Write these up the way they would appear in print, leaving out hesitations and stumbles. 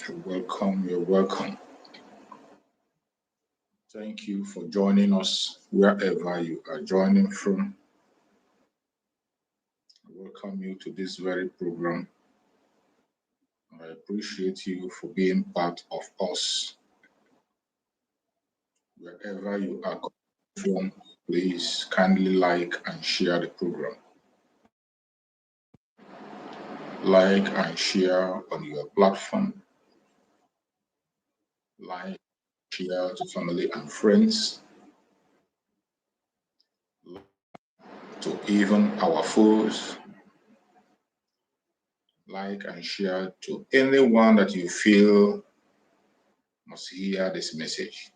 You're welcome. Thank you for joining us wherever you are joining from. I welcome you to this very program. I appreciate you for being part of us. Wherever you are from, please kindly like and share the program. Like and share on your platform. Like, share to family and friends. To even our foes. Like and share to anyone that you feel must hear this message.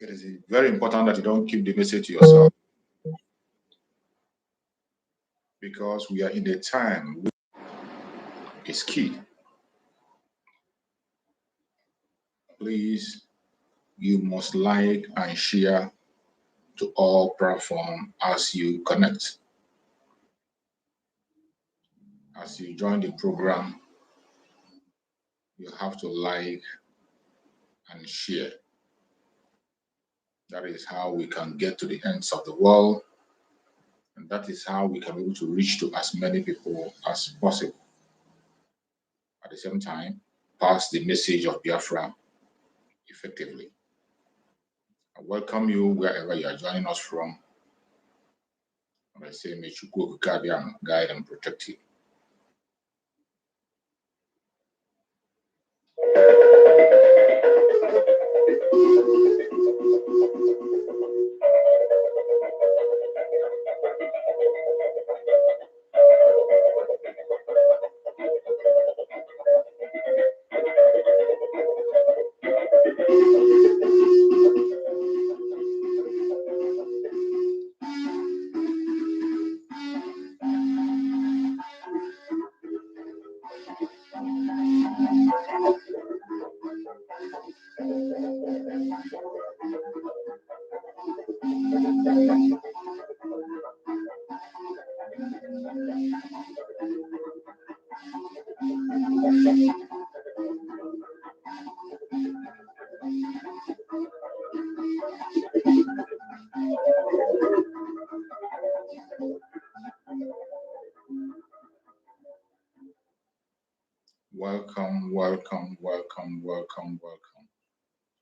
It is very important that you don't keep the message to yourself, because we are in a time is key. Please, you must like and share to all platforms as you connect. As you join the program, you have to like and share. That is how we can get to the ends of the world, and that is how we can be able to reach to as many people as possible. At the same time, pass the message of Biafra effectively. I welcome you wherever you are joining us from. And I say, may Chukwu guide and protect you. Welcome.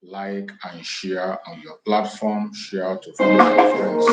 Like and share on your platform. Share to family and friends.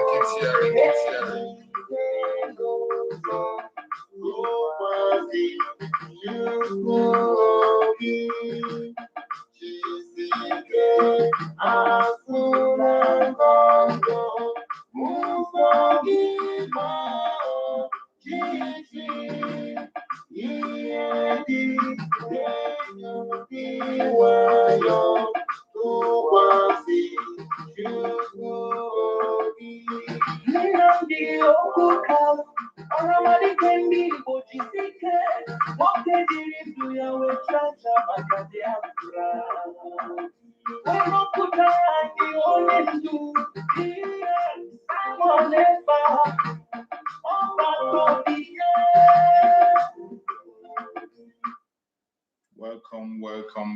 Keep sharing.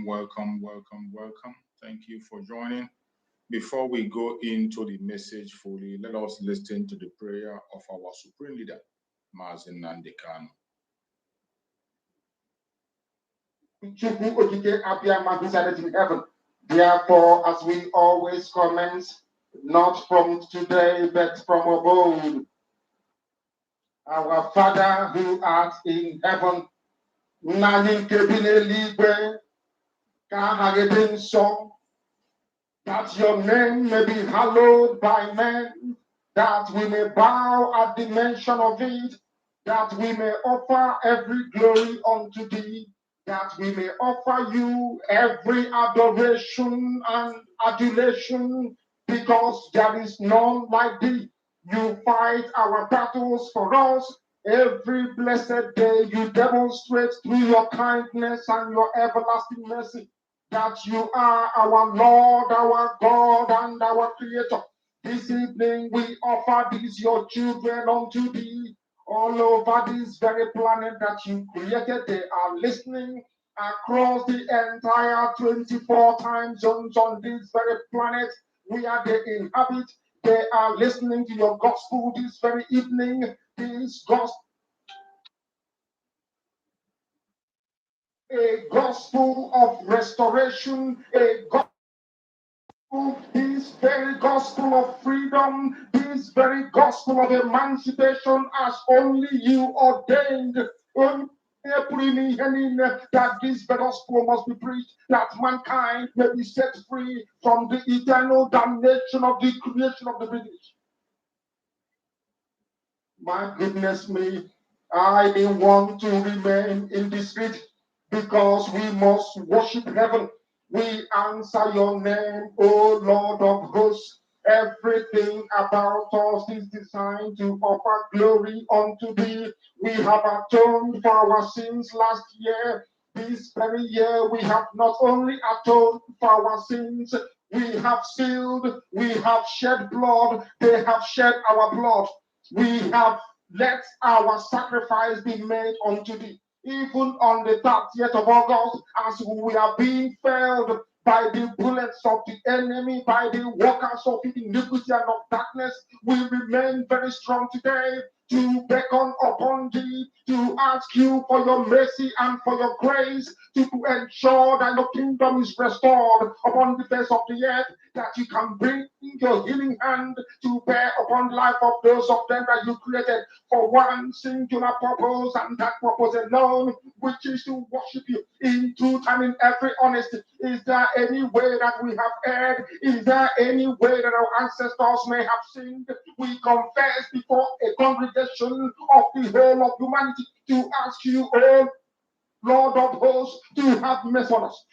Welcome. Thank you for joining. Before we go into the message fully, let us listen to the prayer of our Supreme Leader, Mazin Nandekano. In heaven. Therefore, as we always commence, not from today, but from of old, our Father who art in heaven, that your name may be hallowed by men, that we may bow at the mention of it, that we may offer every glory unto thee, that we may offer you every adoration and adulation, because there is none like thee. You fight our battles for us. Every blessed day you demonstrate through your kindness and your everlasting mercy that you are our Lord, our God, and our Creator. This evening we offer these your children unto thee all over this very planet that you created. They are listening across the entire 24 time zones on this very planet where they inhabit. They are listening to your gospel this very evening. This gospel, a gospel of restoration, a gospel, this very gospel of freedom, this very gospel of emancipation as only you ordained. That this gospel must be preached, that mankind may be set free from the eternal damnation of the creation of the British. My goodness me, I didn't want to remain in the street because we must worship heaven. We answer your name, O Lord of hosts. Everything about us is designed to offer glory unto thee. We have atoned for our sins last year. This very year, we have not only atoned for our sins, we have sealed, we have shed blood, they have shed our blood. We have let our sacrifice be made unto thee. Even on the 30th of August, as we are being felled by the bullets of the enemy, by the workers of iniquity and of darkness, we remain very strong today to beckon upon thee, to ask you for your mercy and for your grace, to ensure that your kingdom is restored upon the face of the earth, that you can bring your healing hand to bear upon the life of those of them that you created for one singular purpose, and that purpose alone, which is to worship you in truth and in every honesty. Is there any way that we have erred? Is there any way that our ancestors may have sinned? We confess before a congregation of the whole of humanity to ask you, oh Lord of hosts, to have mercy on us.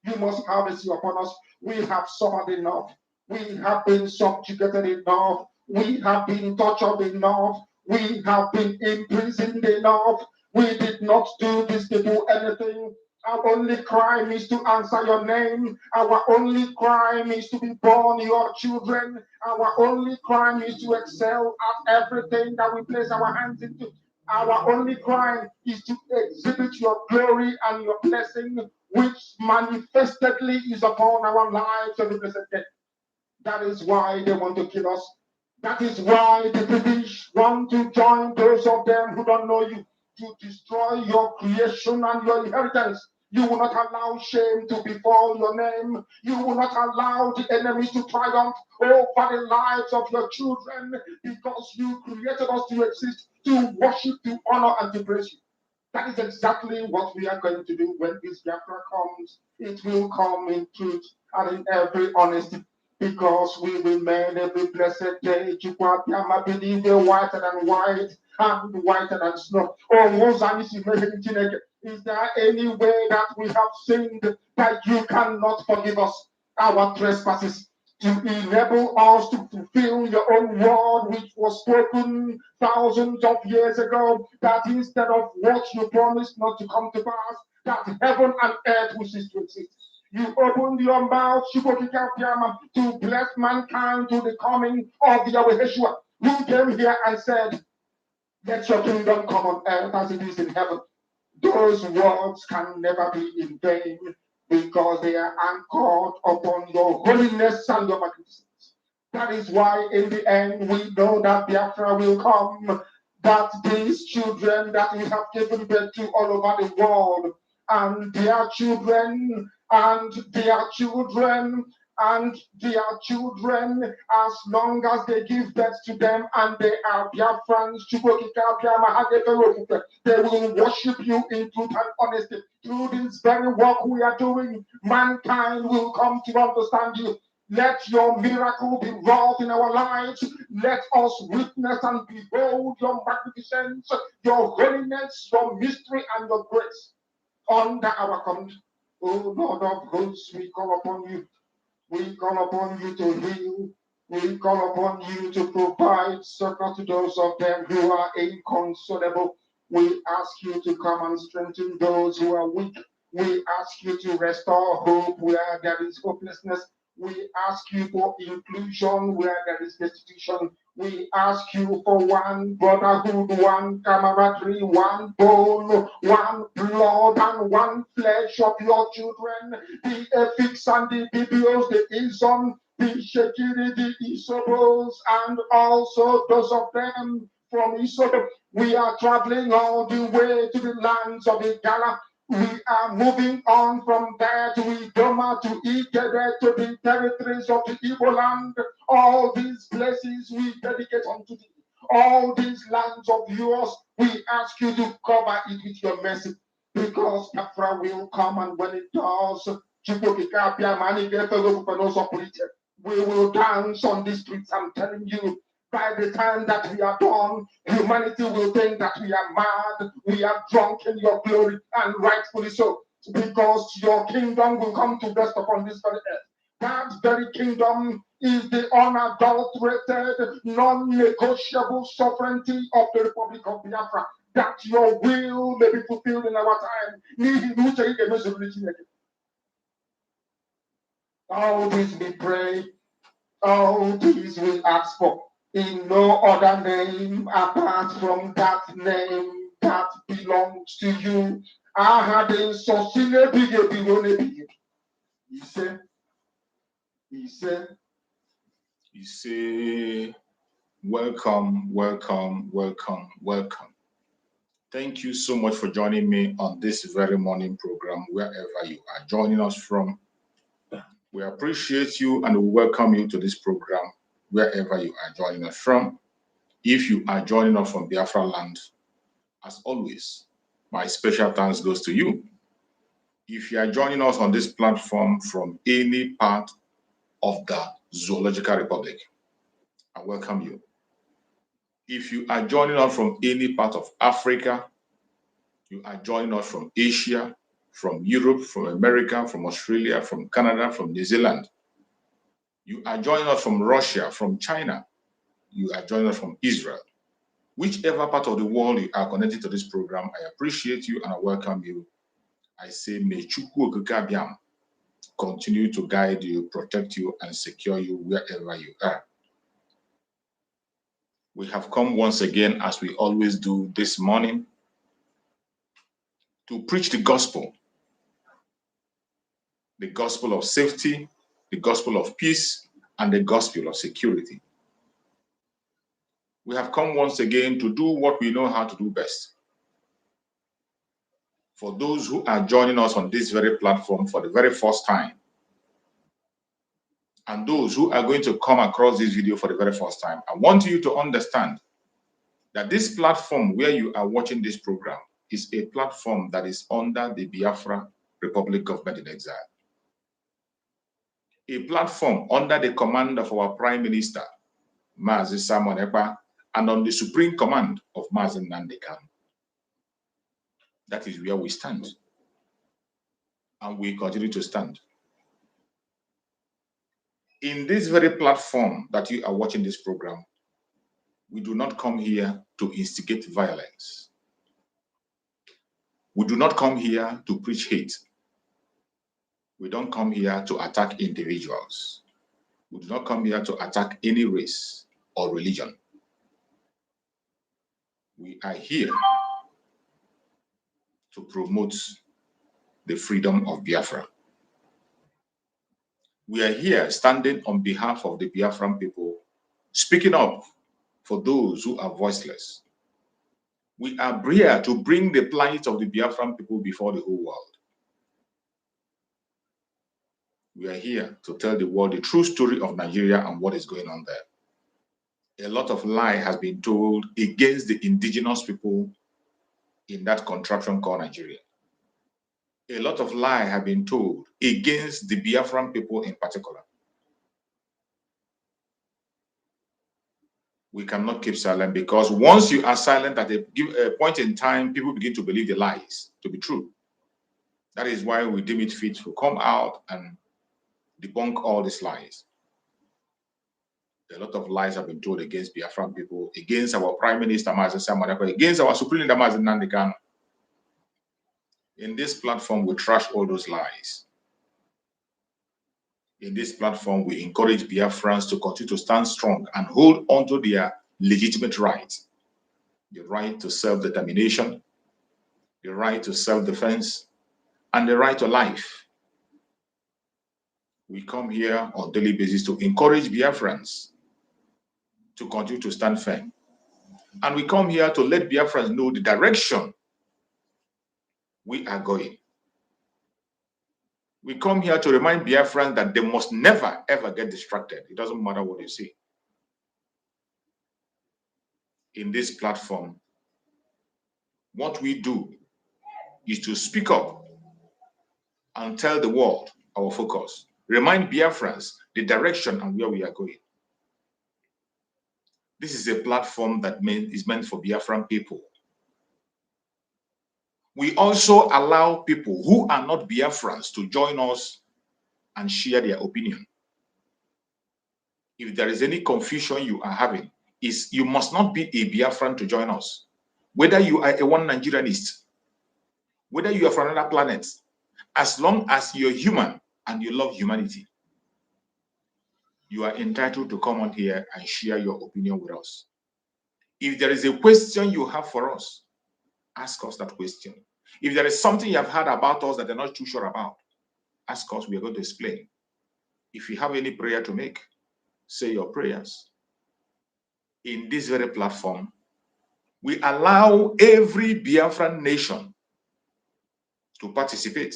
You must have mercy upon us. We have suffered enough. We have been subjugated enough. We have been tortured enough. We have been imprisoned enough. We did not do these people anything. Our only crime is to answer your name. Our only crime is to be born your children. Our only crime is to excel at everything that we place our hands into. Our only crime is to exhibit your glory and your blessing, which manifestedly is upon our lives on the blessed day. That is why they want to kill us. That is why the British want to join those of them who don't know you, to destroy your creation and your inheritance. You will not allow shame to befall your name. You will not allow the enemy to triumph over the lives of your children, because you created us to exist, to worship, to honor, and to praise you. That is exactly what we are going to do when this Biafra comes. It will come in truth and in every honesty. because we remain every blessed day. Chukwuabiama believe whiter than white and whiter than snow. Oh, is there any way that we have sinned that you cannot forgive us our trespasses, to enable us to fulfill your own word, which was spoken thousands of years ago, that instead of what you promised not to come to pass, that heaven and earth will cease to exist? You opened your mouth to bless mankind to the coming of the Yahweh Yeshua, who came here and said, let your kingdom come on earth as it is in heaven. Those words can never be in vain because they are anchored upon your holiness and your magnificence. That is why in the end we know that Biafra will come, that these children that we have given birth to all over the world, and their children, and their children, and their children, as long as they give birth to them and they are Biafrans, they will worship you in truth and honesty. Through this very work we are doing, mankind will come to understand you. Let your miracle be wrought in our lives. Let us witness and behold your magnificence, your holiness, your mystery, and your grace under our command. Oh Lord of hosts, we call upon you. We call upon you to heal. We call upon you to provide succor to those of them who are inconsolable. We ask you to come and strengthen those who are weak. We ask you to restore hope where there is hopelessness. We ask you for inclusion where there is destitution. We ask you for one brotherhood, one camaraderie, one bone, one blood, and one flesh of your children. The Epics and the Bibios, the Izon, the Shekiri, the Isobos, and also those of them from Isobo. We are traveling all the way to the lands of Igala. We are moving on from there to Idoma, to Ikede, to the territories of the Igbo land. All these places we dedicate unto thee. All these lands of yours, we ask you to cover it with your mercy. Because Biafra will come, and when it does, we will dance on the streets. I'm telling you, by the time that we are done, humanity will think that we are mad, we are drunk in your glory, and rightfully so, because your kingdom will come to rest upon this very earth. That very kingdom is the unadulterated, non-negotiable sovereignty of the Republic of Biafra, that your will may be fulfilled in our time. All this we pray, all this we ask for, in no other name apart from that name that belongs to you. I had a socine big. You say, welcome, welcome, welcome, welcome. Thank you so much for joining me on this very morning program, wherever you are joining us from. We appreciate you and we welcome you to this program, wherever you are joining us from. If you are joining us from Biafra land, as always, my special thanks goes to you. If you are joining us on this platform from any part of the Zoological Republic, I welcome you. If you are joining us from any part of Africa, you are joining us from Asia, from Europe, from America, from Australia, from Canada, from New Zealand. You are joining us from Russia, from China. You are joining us from Israel. Whichever part of the world you are connected to this program, I appreciate you and I welcome you. I say, may Chukwu Okike Abiam continue to guide you, protect you, and secure you wherever you are. We have come once again, as we always do this morning, to preach the gospel of safety, the gospel of peace, and the gospel of security. We have come once again to do what we know how to do best. For those who are joining us on this very platform for the very first time, and those who are going to come across this video for the very first time, I want you to understand that this platform where you are watching this program is a platform that is under the Biafra Republic Government in Exile. a platform under the command of our Prime Minister, Mazi Simon Ekpa, and on the supreme command of Mazi Nnamdi Kanu. That is where we stand. And we continue to stand. In this very platform that you are watching this program, we do not come here to instigate violence. We do not come here to preach hate. We don't come here to attack individuals. We do not come here to attack any race or religion. We are here to promote the freedom of Biafra. We are here standing on behalf of the Biafran people, speaking up for those who are voiceless. We are here to bring the plight of the Biafran people before the whole world. We are here to tell the world the true story of Nigeria and what is going on there. A lot of lie has been told against the indigenous people in that contraption called Nigeria. A lot of lie have been told against the Biafran people in particular. We cannot keep silent, because once you are silent at a point in time, people begin to believe the lies to be true. That is why we deem it fit to come out and debunk all these lies. A lot of lies have been told against Biafran people, against our Prime Minister, Mazi Simon Ekpa, against our Supreme Leader, Mazi Nnamdi Kanu. In this platform, we trash all those lies. In this platform, we encourage Biafrans to continue to stand strong and hold on to their legitimate rights. The right to self-determination, the right to self-defense, and the right to life. We come here on a daily basis to encourage Biafrans to continue to stand firm. And we come here to let Biafrans know the direction we are going. We come here to remind Biafrans that they must never, ever get distracted. It doesn't matter what you see. In this platform, what we do is to speak up and tell the world our focus. Remind Biafrans the direction and where we are going. This is a platform that is meant for Biafran people. We also allow people who are not Biafrans to join us and share their opinion. If there is any confusion you are having, you must not be a Biafran to join us. Whether you are a one Nigerianist, whether you are from another planet, as long as you're human and you love humanity, you are entitled to come on here and share your opinion with us. If there is a question you have for us, ask us that question. If there is something you have heard about us that you're not too sure about, ask us, we are going to explain. If you have any prayer to make, say your prayers. In this very platform, we allow every Biafran nation to participate.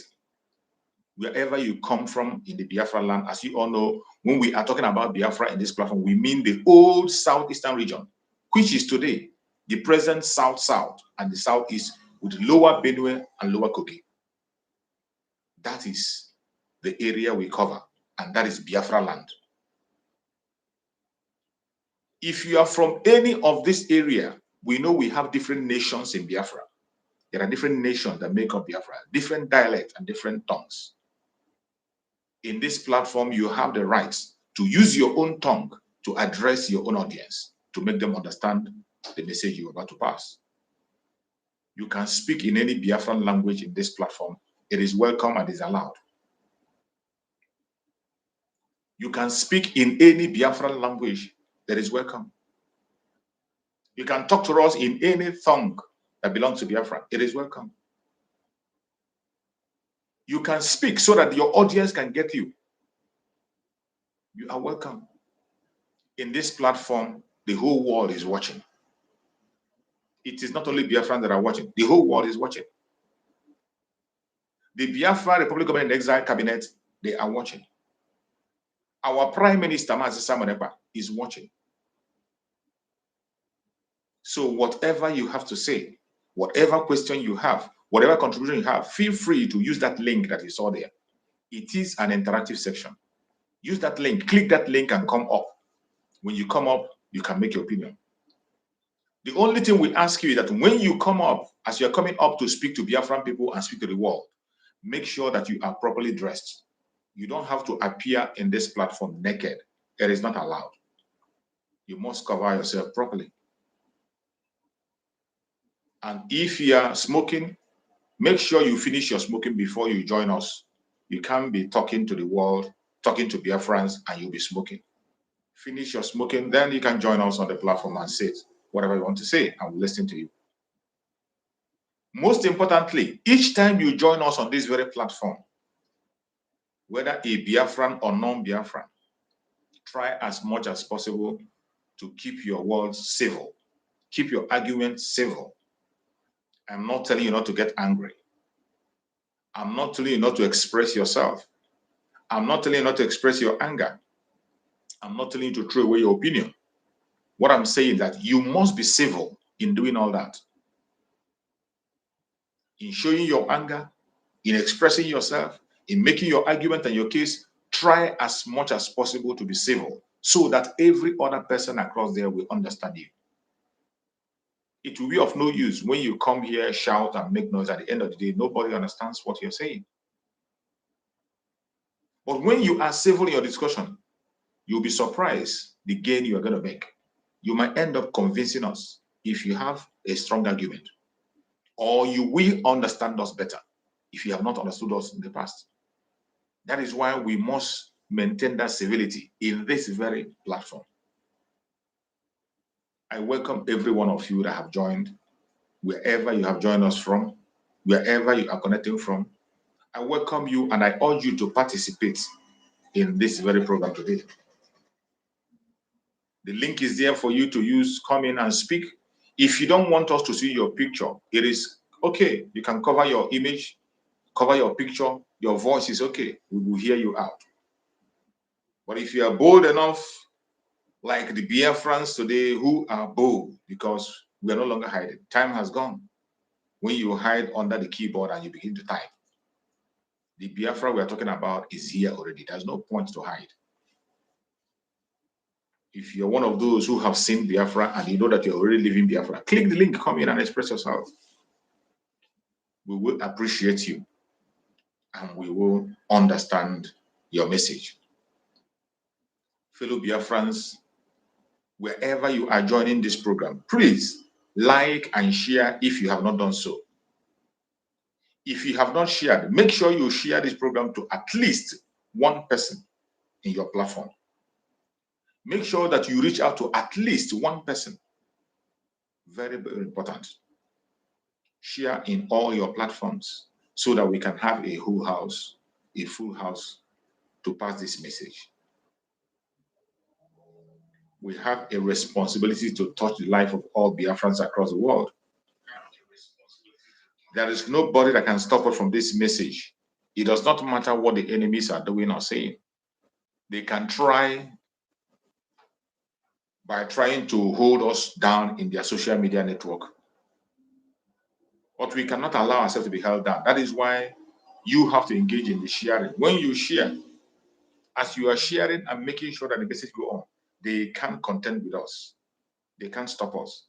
Wherever you come from in the Biafra land, as you all know, when we are talking about Biafra in this platform, we mean the old southeastern region, which is today the present south-south and the southeast, with lower Benue and lower Kogi. That is the area we cover, and that is Biafra land. If you are from any of this area, we know we have different nations in Biafra. There are different nations that make up Biafra, different dialects and different tongues. In this platform, you have the right to use your own tongue to address your own audience, to make them understand the message you're about to pass. You can speak in any Biafran language in this platform. It is welcome and is allowed. You can speak in any Biafran language that is welcome. You can talk to us in any tongue that belongs to Biafra. It is welcome. You can speak so that your audience can get you. You are welcome. In this platform, the whole world is watching. It is not only Biafran that are watching. The whole world is watching. The Biafra Republic Government in Exile Cabinet, they are watching. Our Prime Minister, Mazi Simon Ekpa, is watching. So whatever you have to say, whatever question you have, whatever contribution you have, feel free to use that link that you saw there. It is an interactive section. Use that link, click that link and come up. When you come up, you can make your opinion. The only thing we ask you is that when you come up, as you're coming up to speak to Biafran people and speak to the world, make sure that you are properly dressed. You don't have to appear in this platform naked. It is not allowed. You must cover yourself properly. And if you are smoking, make sure you finish your smoking before you join us. You can't be talking to the world, talking to Biafrans, and you'll be smoking. Finish your smoking, then you can join us on the platform and say whatever you want to say, and we'll listen to you. Most importantly, each time you join us on this very platform, whether a Biafran or non-Biafran, try as much as possible to keep your words civil. Keep your arguments civil. I'm not telling you not to get angry. I'm not telling you not to express yourself. I'm not telling you not to express your anger. I'm not telling you to throw away your opinion. What I'm saying is that you must be civil in doing all that. In showing your anger, in expressing yourself, in making your argument and your case, try as much as possible to be civil so that every other person across there will understand you. It will be of no use when you come here, shout and make noise. At the end of the day, nobody understands what you're saying. But when you are civil in your discussion, you'll be surprised the gain you are going to make. You might end up convincing us if you have a strong argument, or you will understand us better if you have not understood us in the past. That is why we must maintain that civility in this very platform. I welcome every one of you that have joined, wherever you have joined us from, wherever you are connecting from. I welcome you and I urge you to participate in this very program today. The link is there for you to use, come in and speak. If you don't want us to see your picture, it is okay. You can cover your image, cover your picture, your voice is okay. We will hear you out. But if you are bold enough, like the Biafrans today who are bold, because we are no longer hiding. Time has gone. When you hide under the keyboard and you begin to type, the Biafra we are talking about is here already. There's no point to hide. If you're one of those who have seen Biafra and you know that you're already living Biafra, click the link, come in and express yourself. We will appreciate you and we will understand your message. Fellow Biafrans, wherever you are joining this program, please like and share if you have not done so. If you have not shared, make sure you share this program to at least one person in your platform. Make sure that you reach out to at least one person. Very, very important. Share in all your platforms so that we can have a full house to pass this message. We have a responsibility to touch the life of all Biafrans across the world. There is nobody that can stop us from this message. It does not matter what the enemies are doing or saying. They can try by trying to hold us down in their social media network. But we cannot allow ourselves to be held down. That is why you have to engage in the sharing. When you share, as you are sharing and making sure that the message goes on, they can't contend with us. They can't stop us.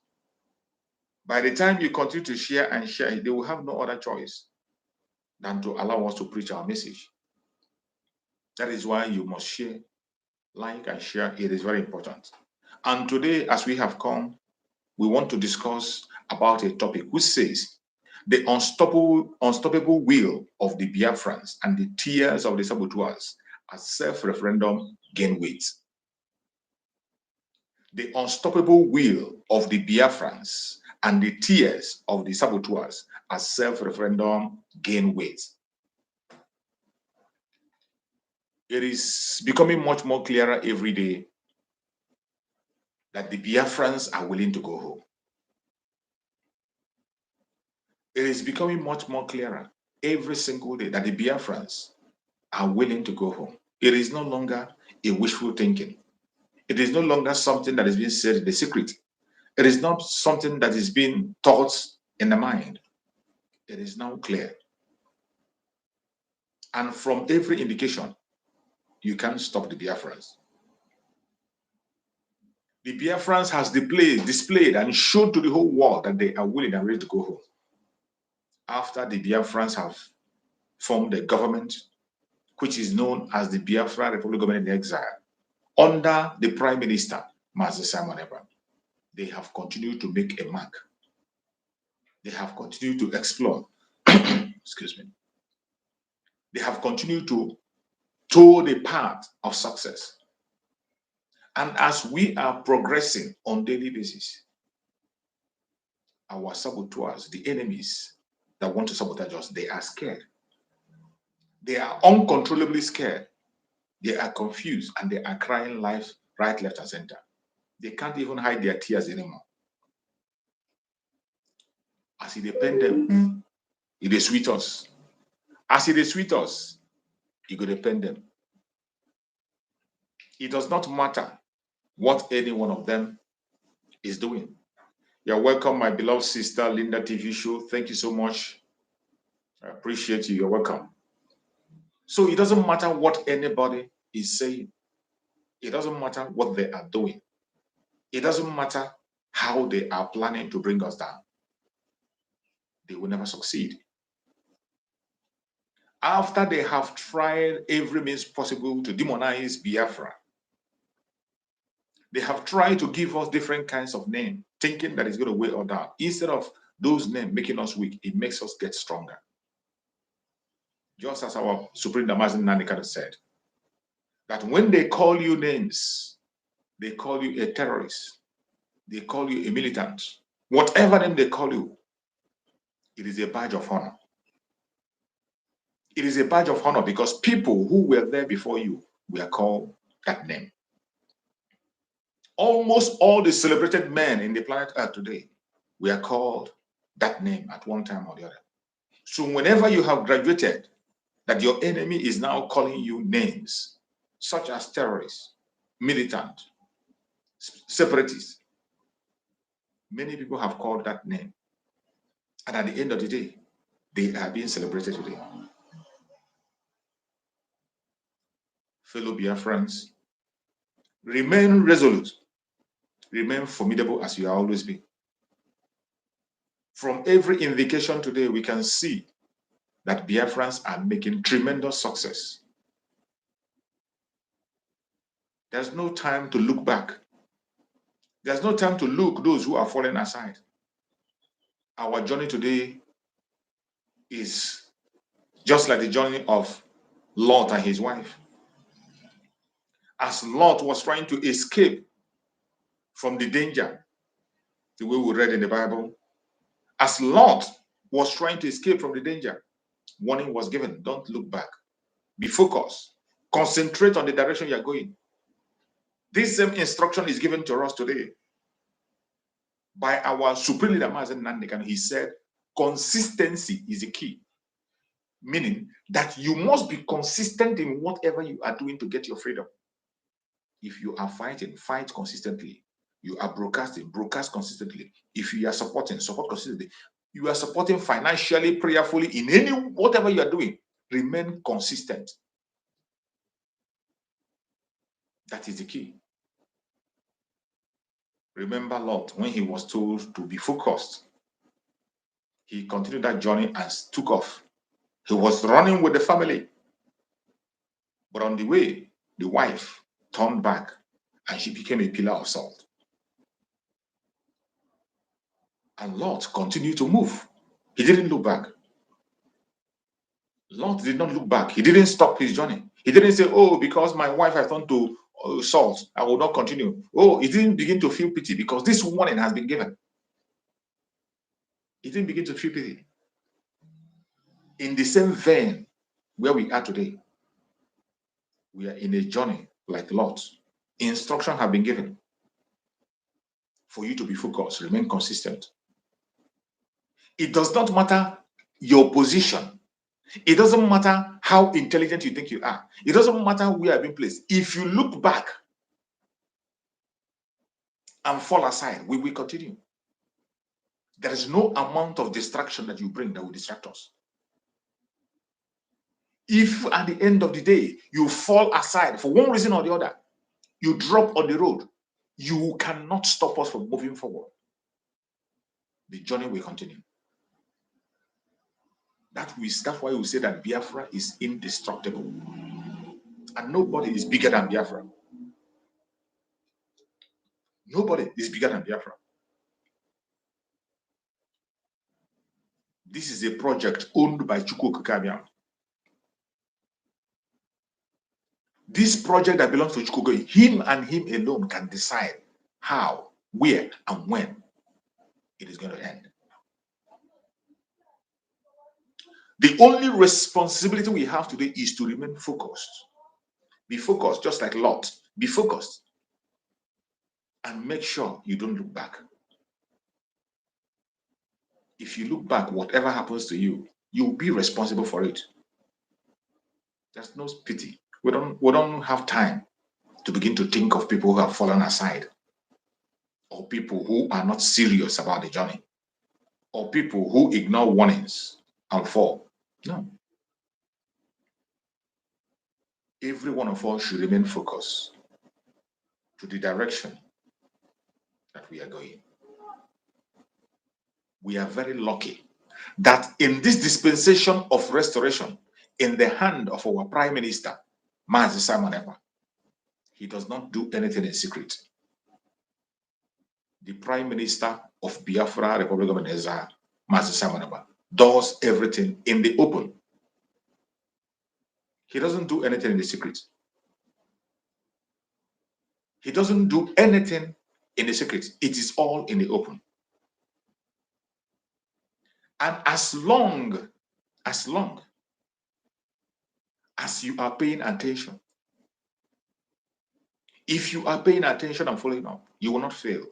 By the time you continue to share and share, they will have no other choice than to allow us to preach our message. That is why you must share, like and share. It is very important. And today, as we have come, we want to discuss about a topic which says the unstoppable will of the Biafrans and the tears of the Saboutuers as self-referendum gain weight. The unstoppable will of the Biafrans and the tears of the Saboutuers as self-referendum gain weight. It is becoming much more clearer every day that the Biafrans are willing to go home. It is becoming much more clearer every single day that the Biafrans are willing to go home. It is no longer a wishful thinking. It is no longer something that is being said in the secret. It is not something that is being taught in the mind. It is now clear. And from every indication, you can't stop the Biafrans. The Biafrans has displayed and showed to the whole world that they are willing and ready to go home. After the Biafrans have formed a government, which is known as the Biafra Republic Government in Exile, under the Prime Minister, Master Simon Ekpa, they have continued to make a mark. They have continued to explore. Excuse me. They have continued to toe the path of success. And as we are progressing on daily basis, our saboteurs, the enemies that want to sabotage us, they are scared. They are uncontrollably scared. They are confused and they are crying life right, left, and center. They can't even hide their tears anymore. As it depend them, it is sweet us. As it is sweet us, it will depend them. It does not matter what any one of them is doing. You're welcome, my beloved sister, Linda TV Show. Thank you so much. I appreciate you. You're welcome. So it doesn't matter what anybody is saying. It doesn't matter what they are doing. It doesn't matter how they are planning to bring us down. They will never succeed. After they have tried every means possible to demonize Biafra, they have tried to give us different kinds of names, thinking that it's going to weigh us down. Instead of those names making us weak, it makes us get stronger. Just as our Supreme Damazin Nanikada said, that when they call you names, they call you a terrorist, they call you a militant, whatever name they call you, it is a badge of honor. It is a badge of honor because people who were there before you were called that name. Almost all the celebrated men in the planet Earth today were called that name at one time or the other. So whenever you have graduated, that your enemy is now calling you names such as terrorist, militant, separatist. Many people have called that name. And at the end of the day, they are being celebrated today. Fellow Biafrans, remain resolute, remain formidable as you have always been. From every indication today, we can see that Biafrans are making tremendous success. There's no time to look back. There's no time to look those who are falling aside. Our journey today is just like the journey of Lot and his wife. As Lot was trying to escape from the danger, the way we read in the Bible, as Lot was trying to escape from the danger, warning was given: don't look back. Be focused. Concentrate on the direction you're going. This same instruction is given to us today by our Supreme Leader, Mazen Nandekan. He said, consistency is the key. Meaning that you must be consistent in whatever you are doing to get your freedom. If you are fighting, fight consistently. You are broadcasting, broadcast consistently. If you are supporting, support consistently. You are supporting financially, prayerfully, in any whatever you are doing, remain consistent. That is the key. Remember Lot, when he was told to be focused, he continued that journey and took off. He was running with the family. But on the way, the wife turned back and she became a pillar of salt. And Lot continued to move. He didn't look back. Lot did not look back. He didn't stop his journey. He didn't say, oh, because my wife has turned to salt, I will not continue. Oh, he didn't begin to feel pity because this warning has been given. He didn't begin to feel pity. In the same vein where we are today, we are in a journey like Lot. Instruction have been given for you to be focused, remain consistent. It does not matter your position. It doesn't matter how intelligent you think you are. It doesn't matter where you have been placed. If you look back and fall aside, we will continue. There is no amount of distraction that you bring that will distract us. If at the end of the day you fall aside for one reason or the other, you drop on the road, you cannot stop us from moving forward. The journey will continue. That's why we say that Biafra is indestructible. And nobody is bigger than Biafra. Nobody is bigger than Biafra. This is a project owned by Chukwu Okike. This project that belongs to Chukwu, him and him alone can decide how, where, and when it is going to end. The only responsibility we have today is to remain focused. Be focused, just like Lot. Be focused. And make sure you don't look back. If you look back, whatever happens to you, you'll be responsible for it. There's no pity. We don't have time to begin to think of people who have fallen aside, or people who are not serious about the journey, or people who ignore warnings and fall. No. Every one of us should remain focused to the direction that we are going. We are very lucky that in this dispensation of restoration, in the hand of our Prime Minister, Mazi Simon Ekpa, he does not do anything in secret. The Prime Minister of Biafra Republic of Nigeria, Mazi Simon Ekpa, does everything in the open. He doesn't do anything in the secret. He doesn't do anything in the secret. It is all in the open. And as long as you are paying attention, if you are paying attention and following up, you will not fail.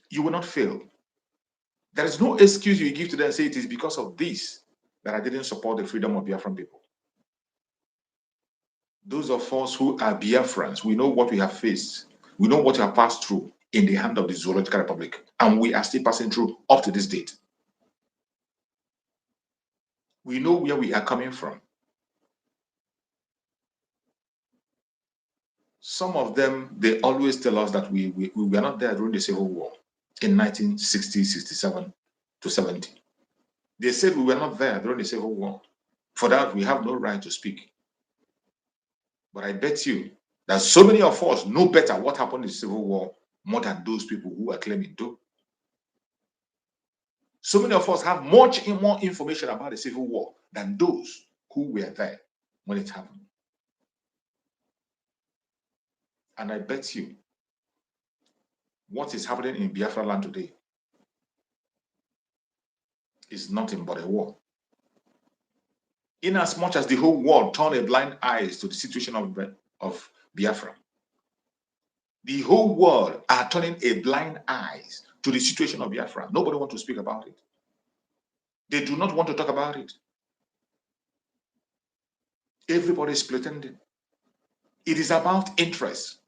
You will not fail. There is no excuse you give to them and say it is because of this that I didn't support the freedom of Biafran people. Those of us who are Biafrans, we know what we have faced. We know what we have passed through in the hand of the Zoological Republic, and we are still passing through up to this date. We know where we are coming from. Some of them, they always tell us that we were not there during the Civil War in 1960, 67 to 70. They said we were not there during the Civil War. For that, we have no right to speak. But I bet you that so many of us know better what happened in the Civil War more than those people who are claiming to. So many of us have much more information about the Civil War than those who were there when it happened. And I bet you what is happening in Biafra land today is nothing but a war. Inasmuch as the whole world turned a blind eye to the situation of Biafra, the whole world are turning a blind eye to the situation of Biafra. Nobody wants to speak about it. They do not want to talk about it. Everybody is pretending. It is about interest.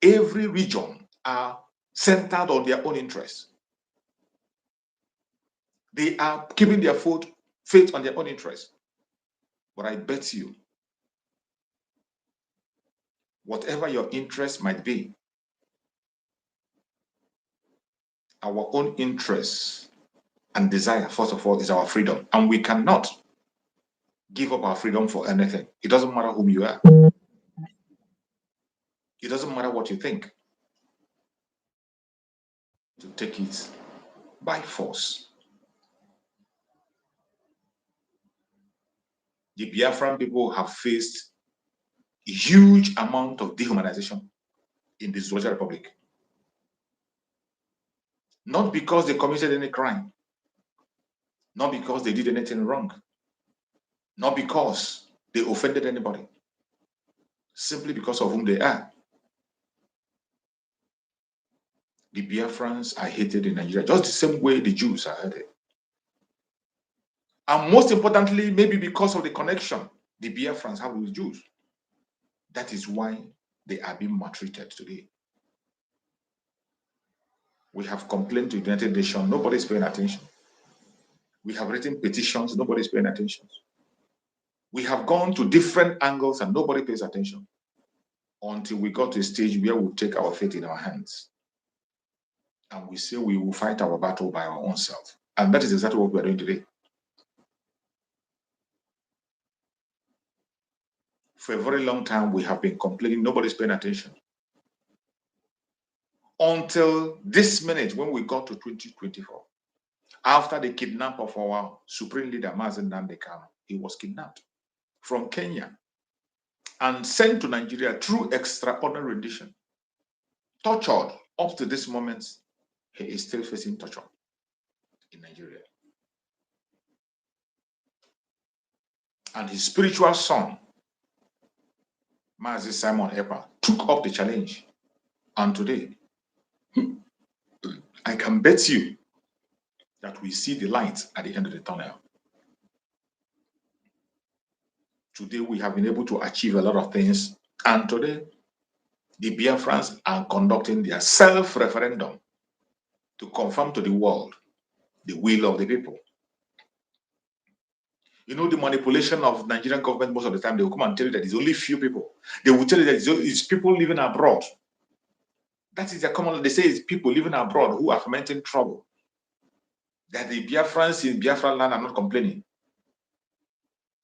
Every region are centered on their own interests. They are keeping their faith on their own interests. But I bet you, whatever your interest might be, our own interests and desire, first of all, is our freedom. And we cannot give up our freedom for anything. It doesn't matter whom you are. It doesn't matter what you think. To take it by force. The Biafran people have faced a huge amount of dehumanization in the Zoological Republic. Not because they committed any crime, not because they did anything wrong, not because they offended anybody, simply because of whom they are. The Biafrans are hated in Nigeria, just the same way the Jews are hated. And most importantly, maybe because of the connection the Biafrans have with Jews. That is why they are being maltreated today. We have complained to the United Nations, nobody's paying attention. We have written petitions, nobody's paying attention. We have gone to different angles and nobody pays attention until we got to a stage where we take our fate in our hands and we say we will fight our battle by our own self. And that is exactly what we are doing today. For a very long time, we have been complaining, nobody's paying attention. Until this minute, when we got to 2024, after the kidnap of our supreme leader, Mazen Nnamdi Kanu, he was kidnapped from Kenya and sent to Nigeria through extraordinary rendition. Tortured up to this moment, he is still facing torture in Nigeria. And his spiritual son, Mazi Simon Ekpa, took up the challenge. And today, I can bet you that we see the light at the end of the tunnel. Today, we have been able to achieve a lot of things. And today, the Biafrans are conducting their self-referendum to confirm to the world the will of the people. You know, the manipulation of Nigerian government most of the time, they will come and tell you that it's only few people. They will tell you that it's people living abroad. That is their common, they say it's people living abroad who are fomenting trouble. That the Biafrans in Biafran land are not complaining.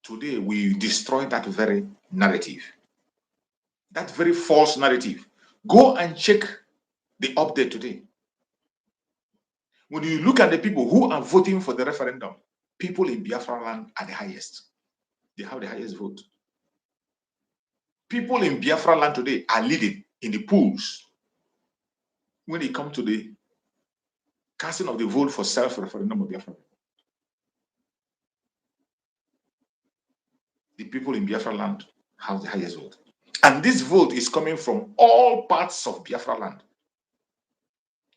Today, we destroy that very narrative. That very false narrative. Go and check the update today. When you look at the people who are voting for the referendum, people in Biafra land are the highest. They have the highest vote. People in Biafra land today are leading in the polls when it comes to the casting of the vote for self-referendum of Biafra. The people in Biafra land have the highest vote. And this vote is coming from all parts of Biafra land.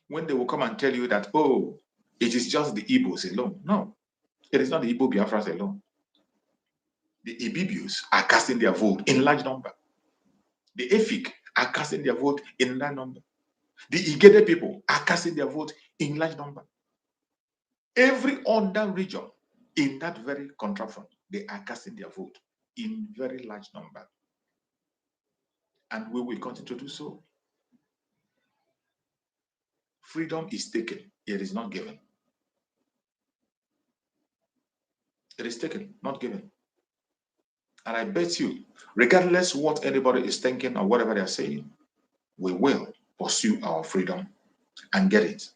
When they will come and tell you that, oh, it is just the Igbos alone. No, it is not the Igbo Biafrans alone. The Ibibios are casting their vote in large number. The Efik are casting their vote in large number. The Igede people are casting their vote in large number. Every other region in that very contraption, they are casting their vote in very large number. And we will continue to do so. Freedom is taken, it is not given. It is taken, not given. And I bet you, regardless what anybody is thinking or whatever they're saying, we will pursue our freedom and get it.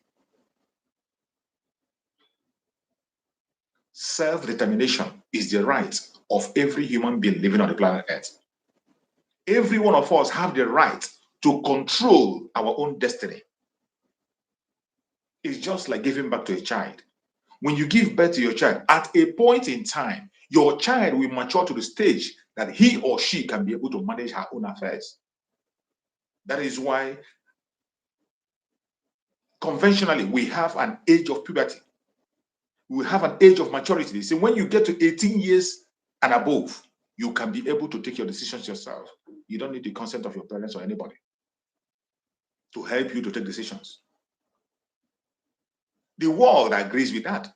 Self-determination is the right of every human being living on the planet Earth. Every one of us have the right to control our own destiny. It's just like giving back to a child. When you give birth to your child, at a point in time, your child will mature to the stage that he or she can be able to manage her own affairs. That is why conventionally we have an age of puberty. We have an age of maturity. So when you get to 18 years and above, you can be able to take your decisions yourself. You don't need the consent of your parents or anybody to help you to take decisions. The world agrees with that.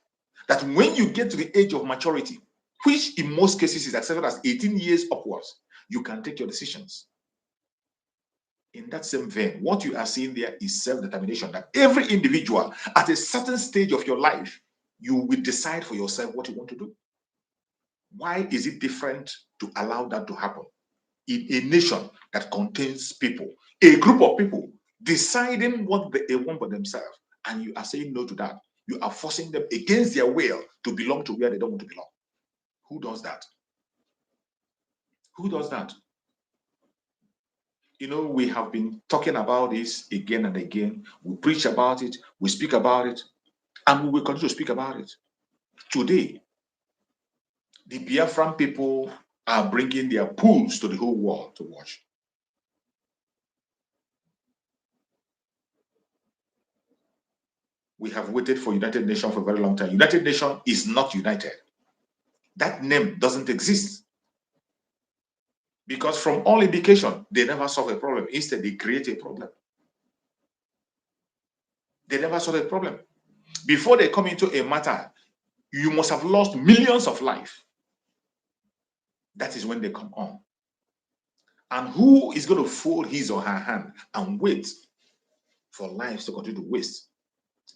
That when you get to the age of maturity, which in most cases is accepted as 18 years upwards, you can take your decisions. In that same vein, what you are seeing there is self-determination, that every individual at a certain stage of your life, you will decide for yourself what you want to do. Why is it different to allow that to happen in a nation that contains people, a group of people deciding what they want for themselves, and you are saying no to that? You are forcing them against their will to belong to where they don't want to belong. Who does that? Who does that? You know, we have been talking about this again and again. We preach about it, we speak about it, and we will continue to speak about it. Today, the Biafran people are bringing their pools to the whole world to watch. We have waited for United Nations for a very long time. United Nations is not united. That name doesn't exist. Because from all indication, they never solve a problem. Instead, they create a problem. They never solve a problem. Before they come into a matter, you must have lost millions of lives. That is when they come on. And who is going to fold his or her hand and wait for lives to continue to waste?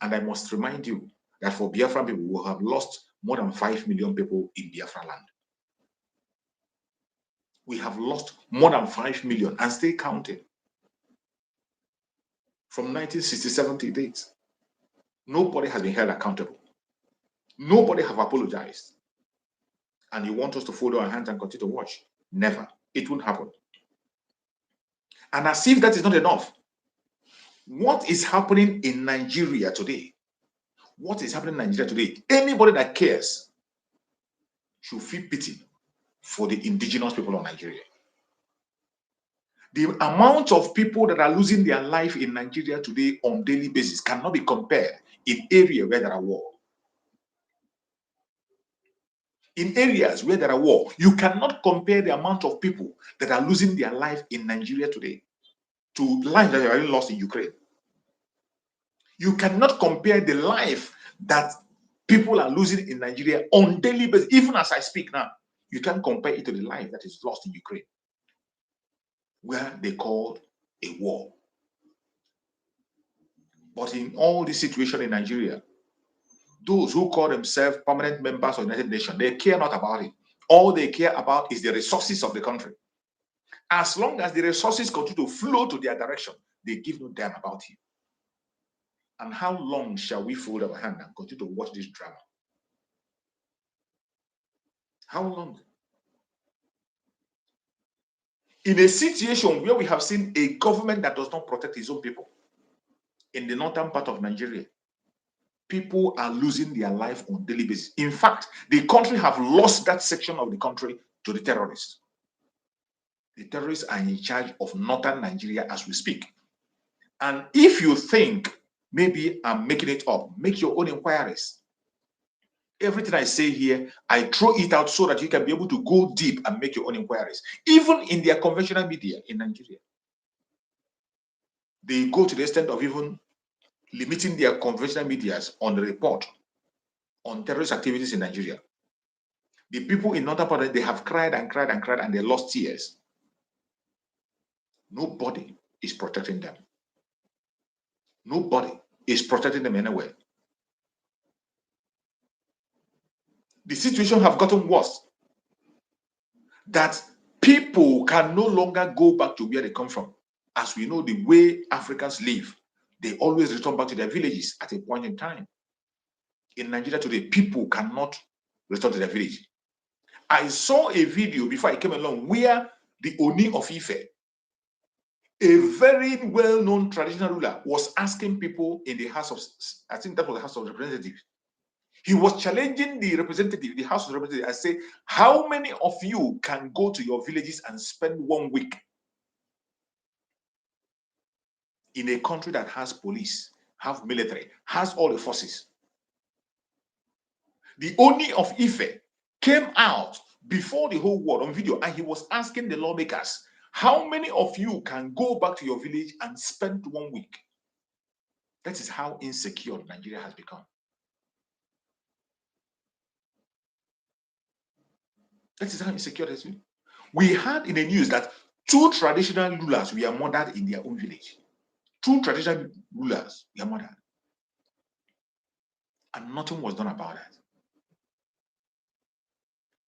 And I must remind you that for Biafran people, we have lost more than 5 million people in Biafra land. We have lost more than 5 million and still counting. From 1967 to date, nobody has been held accountable. Nobody have apologized. And you want us to fold our hands and continue to watch? Never. It won't happen. And as if that is not enough, what is happening in Nigeria today? What is happening in Nigeria today? Anybody that cares should feel pity for the indigenous people of Nigeria. The amount of people that are losing their life in Nigeria today on daily basis cannot be compared in areas where there are war. In areas where there are war, you cannot compare the amount of people that are losing their life in Nigeria today to life that are already lost in Ukraine. You cannot compare the life that people are losing in Nigeria on daily basis. Even as I speak now, you can't compare it to the life that is lost in Ukraine, where they called a war. But in all this situation in Nigeria, those who call themselves permanent members of the United Nations, they care not about it. All they care about is the resources of the country. As long as the resources continue to flow to their direction, they give no damn about you. And how long shall we fold our hand and continue to watch this drama? How long? In a situation where we have seen a government that does not protect its own people, in the northern part of Nigeria, people are losing their life on a daily basis. In fact, the country have lost that section of the country to the terrorists. The terrorists are in charge of northern Nigeria as we speak. And if you think maybe I'm making it up, make your own inquiries. Everything I say here, I throw it out so that you can be able to go deep and make your own inquiries. Even in their conventional media in Nigeria, they go to the extent of even limiting their conventional medias on the report on terrorist activities in Nigeria. The people in northern part, they have cried and cried and cried and they lost tears. Nobody is protecting them. Nobody is protecting them anywhere. The situation have gotten worse. That people can no longer go back to where they come from. As we know, the way Africans live, they always return back to their villages at a point in time. In Nigeria today, people cannot return to their village. I saw a video before I came along where the Oni of Ife, a very well-known traditional ruler, was asking people in the House of, I think that was the House of Representatives. He was challenging the representative, the House of Representatives, and say, how many of you can go to your villages and spend 1 week in a country that has police, have military, has all the forces? The Oni of Ife came out before the whole world on video, and he was asking the lawmakers, how many of you can go back to your village and spend 1 week? That is how insecure Nigeria has become. That is how insecure it has been. We heard in the news that 2 traditional rulers were murdered in their own village. 2 traditional rulers were murdered. And nothing was done about that.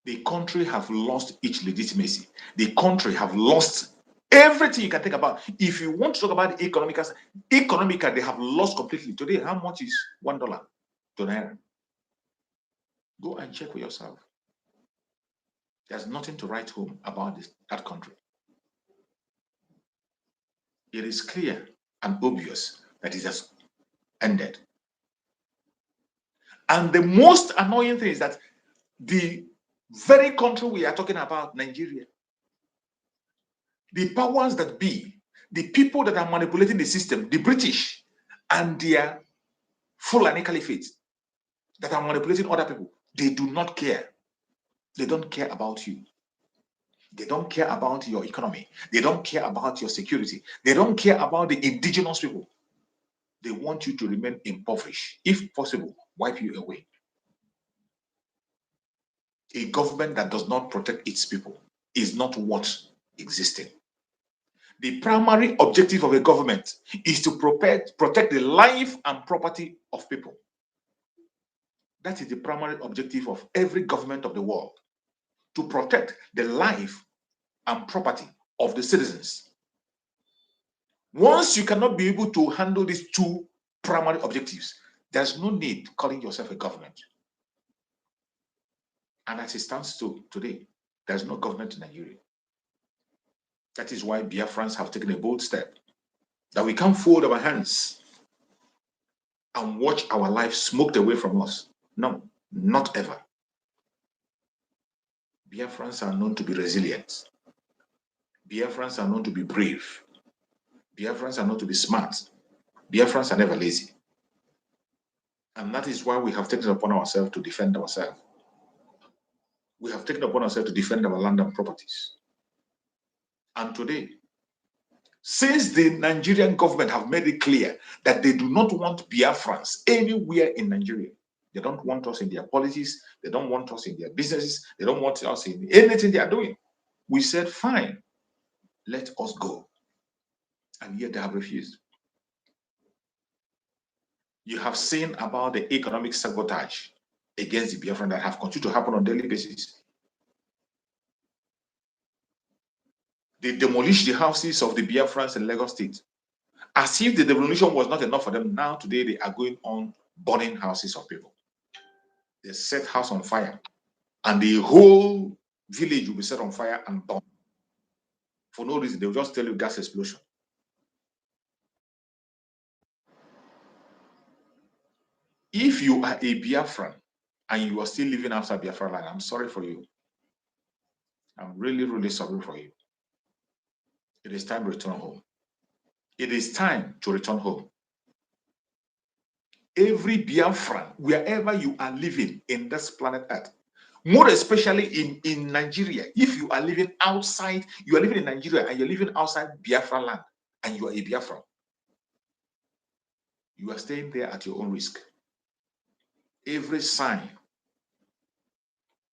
The country have lost its legitimacy. The country have lost everything you can think about. If you want to talk about the economic, they have lost completely. Today, how much is $1 to Naira? Go and check for yourself. There's nothing to write home about that country. It is clear and obvious that it has ended. And the most annoying thing is that the very country we are talking about, Nigeria, the powers that be, the people that are manipulating the system, the British and their Fulani Caliphate that are manipulating other people, they do not care. They don't care about you. They don't care about your economy. They don't care about your security. They don't care about the indigenous people. They want you to remain impoverished. If possible, wipe you away. A government that does not protect its people is not worth existing. The primary objective of a government is to protect the life and property of people. That is the primary objective of every government of the world, to protect the life and property of the citizens. Once you cannot be able to handle these two primary objectives, there's no need calling yourself a government. And as it stands today, there's no government in Nigeria. That is why Biafrans have taken a bold step, that we can't fold our hands and watch our life smoked away from us. No, not ever. Biafrans are known to be resilient. Biafrans are known to be brave. Biafrans are known to be smart. Biafrans are never lazy. And that is why we have taken upon ourselves to defend ourselves. We have taken upon ourselves to defend our land and properties. And today, since the Nigerian government have made it clear that they do not want Biafrans anywhere in Nigeria, they don't want us in their policies, they don't want us in their businesses, they don't want us in anything they are doing. We said, fine, let us go. And yet they have refused. You have seen about the economic sabotage against the Biafran that have continued to happen on a daily basis. They demolished the houses of the Biafrans in Lagos State. As if the demolition was not enough for them, now today they are going on burning houses of people. They set house on fire, and the whole village will be set on fire and burned. For no reason, they'll just tell you gas explosion. If you are a Biafran and you are still living outside Biafra land, I'm sorry for you. I'm really, really sorry for you. It is time to return home. It is time to return home. Every Biafran, wherever you are living in this planet Earth, more especially in Nigeria, if you are living outside, you are living in Nigeria and you're living outside Biafra land, and you are a Biafran, you are staying there at your own risk. Every sign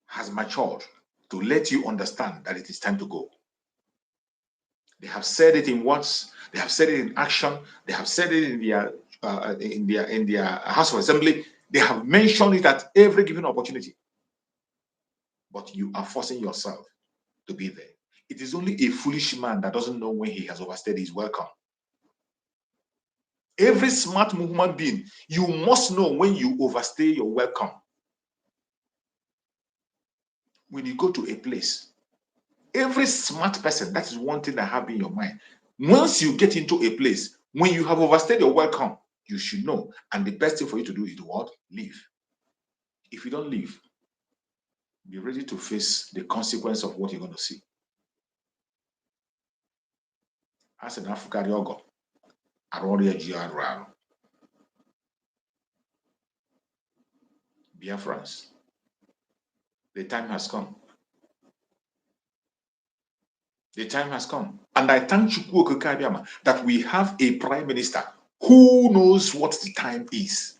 has matured to let you understand that it is time to go. They have said it in words, they have said it in action, they have said it in their House of Assembly. They have mentioned it at every given opportunity. But you are forcing yourself to be there. It is only a foolish man that doesn't know when he has overstayed his welcome. Every smart human being, you must know when you overstay your welcome. When you go to a place, every smart person, that is one thing that have in your mind. Once you get into a place, when you have overstayed your welcome, you should know. And the best thing for you to do is to what? Leave. If you don't leave, be ready to face the consequence of what you're going to see. As an African yoga, Biafrans, the time has come. The time has come. And I thank Chukwu Okeke that we have a prime minister who knows what the time is.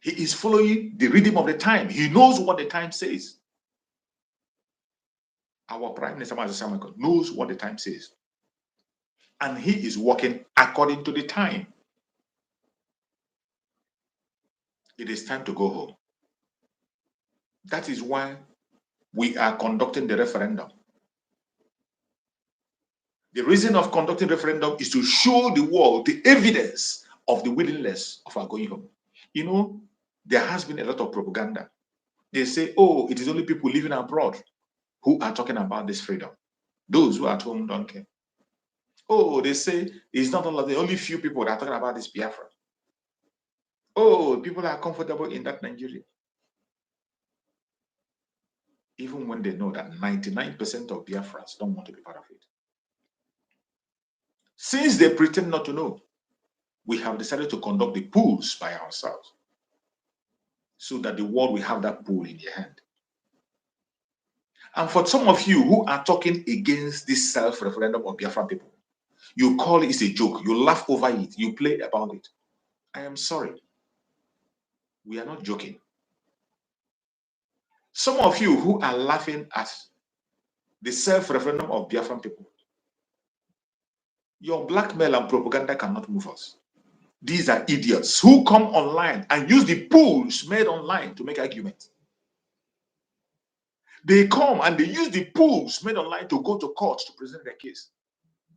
He is following the rhythm of the time. He knows what the time says. Our prime minister knows what the time says. And he is working according to the time. It is time to go home. That is why we are conducting the referendum. The reason of conducting referendum is to show the world the evidence of the willingness of our going home. You know, there has been a lot of propaganda. They say, oh, it is only people living abroad who are talking about this freedom. Those who are at home don't care. Oh, they say it's not all of the only few people that are talking about this Biafra. Oh, people are comfortable in that Nigeria. Even when they know that 99% of Biafrans don't want to be part of it. Since they pretend not to know, we have decided to conduct the polls by ourselves so that the world will have that poll in their hand. And for some of you who are talking against this self-referendum of Biafran people, you call it a joke, you laugh over it, you play about it. I am sorry. We are not joking. Some of you who are laughing at the self-referendum of Biafran people, your blackmail and propaganda cannot move us. These are idiots who come online and use the pools made online to make arguments. They come and they use the pools made online to go to court to present their case.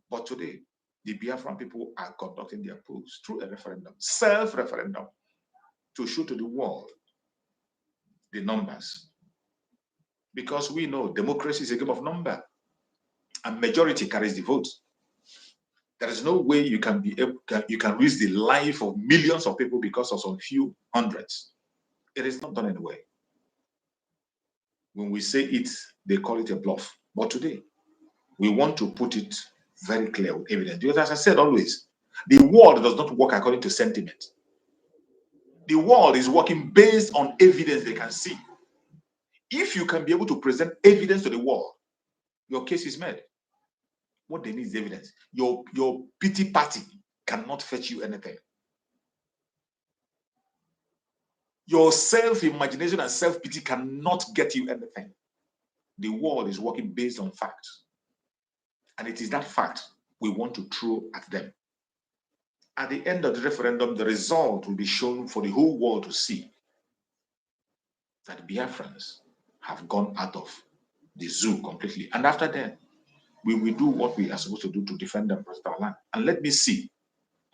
But today, the Biafran people are conducting their polls through a referendum, self-referendum, to show to the world the numbers. Because we know democracy is a game of number, and majority carries the vote. There is no way you can risk the life of millions of people because of some few hundreds. It is not done anyway. When we say it, they call it a bluff. But today, we want to put it very clear with evidence. Because as I said always, the world does not work according to sentiment. The world is working based on evidence they can see. If you can be able to present evidence to the world, your case is made. What they need is evidence. Your pity party cannot fetch you anything. Your self-imagination and self-pity cannot get you anything. The world is working based on facts. And it is that fact we want to throw at them. At the end of the referendum, the result will be shown for the whole world to see that Biafrans have gone out of the zoo completely. And after that, we will do what we are supposed to do to defend and protect our land. And let me see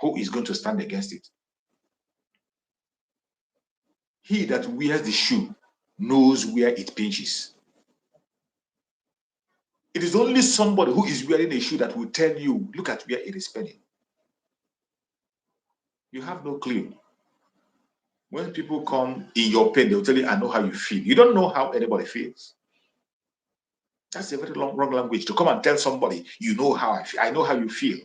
who is going to stand against it. He that wears the shoe knows where it pinches. It is only somebody who is wearing a shoe that will tell you, look at where it is pinning. You have no clue. When people come in your pain, they'll tell you, I know how you feel. You don't know how anybody feels. That's a very wrong language to come and tell somebody, you know how I feel. I know how you feel.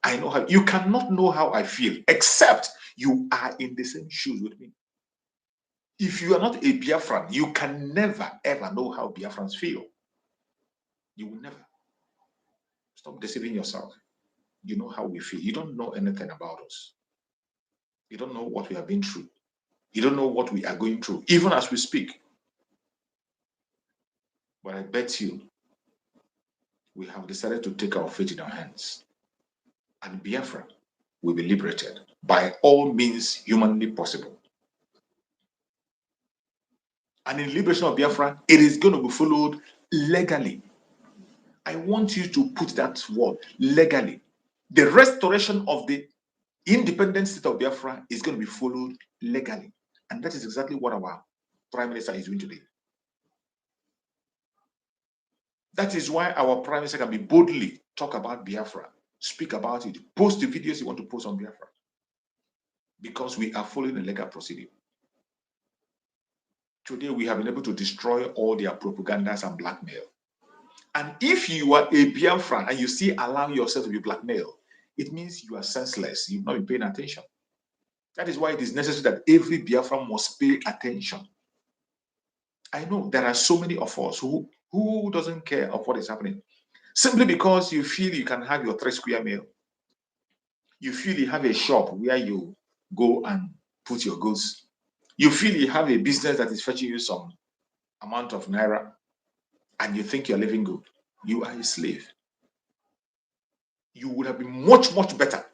I know how. You cannot know how I feel except you are in the same shoes with me. If you are not a Biafran, you can never, ever know how Biafrans feel. You will never. Stop deceiving yourself. You know how we feel. You don't know anything about us. You don't know what we have been through. You don't know what we are going through, even as we speak. But I bet you, we have decided to take our fate in our hands. And Biafra will be liberated by all means humanly possible. And in liberation of Biafra, it is going to be followed legally. I want you to put that word, legally. The restoration of the independent state of Biafra is going to be followed legally. And that is exactly what our Prime Minister is doing today. That is why our Prime Minister can be boldly talk about Biafra, speak about it, post the videos you want to post on Biafra. Because we are following a legal procedure. Today, we have been able to destroy all their propagandas and blackmail. And if you are a Biafran and you still allow yourself to be blackmailed, it means you are senseless. You've not been paying attention. That is why it is necessary that every Biafran must pay attention. I know there are so many of us who doesn't care of what is happening. Simply because you feel you can have your 3 square meal. You feel you have a shop where you go and put your goods. You feel you have a business that is fetching you some amount of naira, and you think you're living good. You are a slave. You would have been much, much better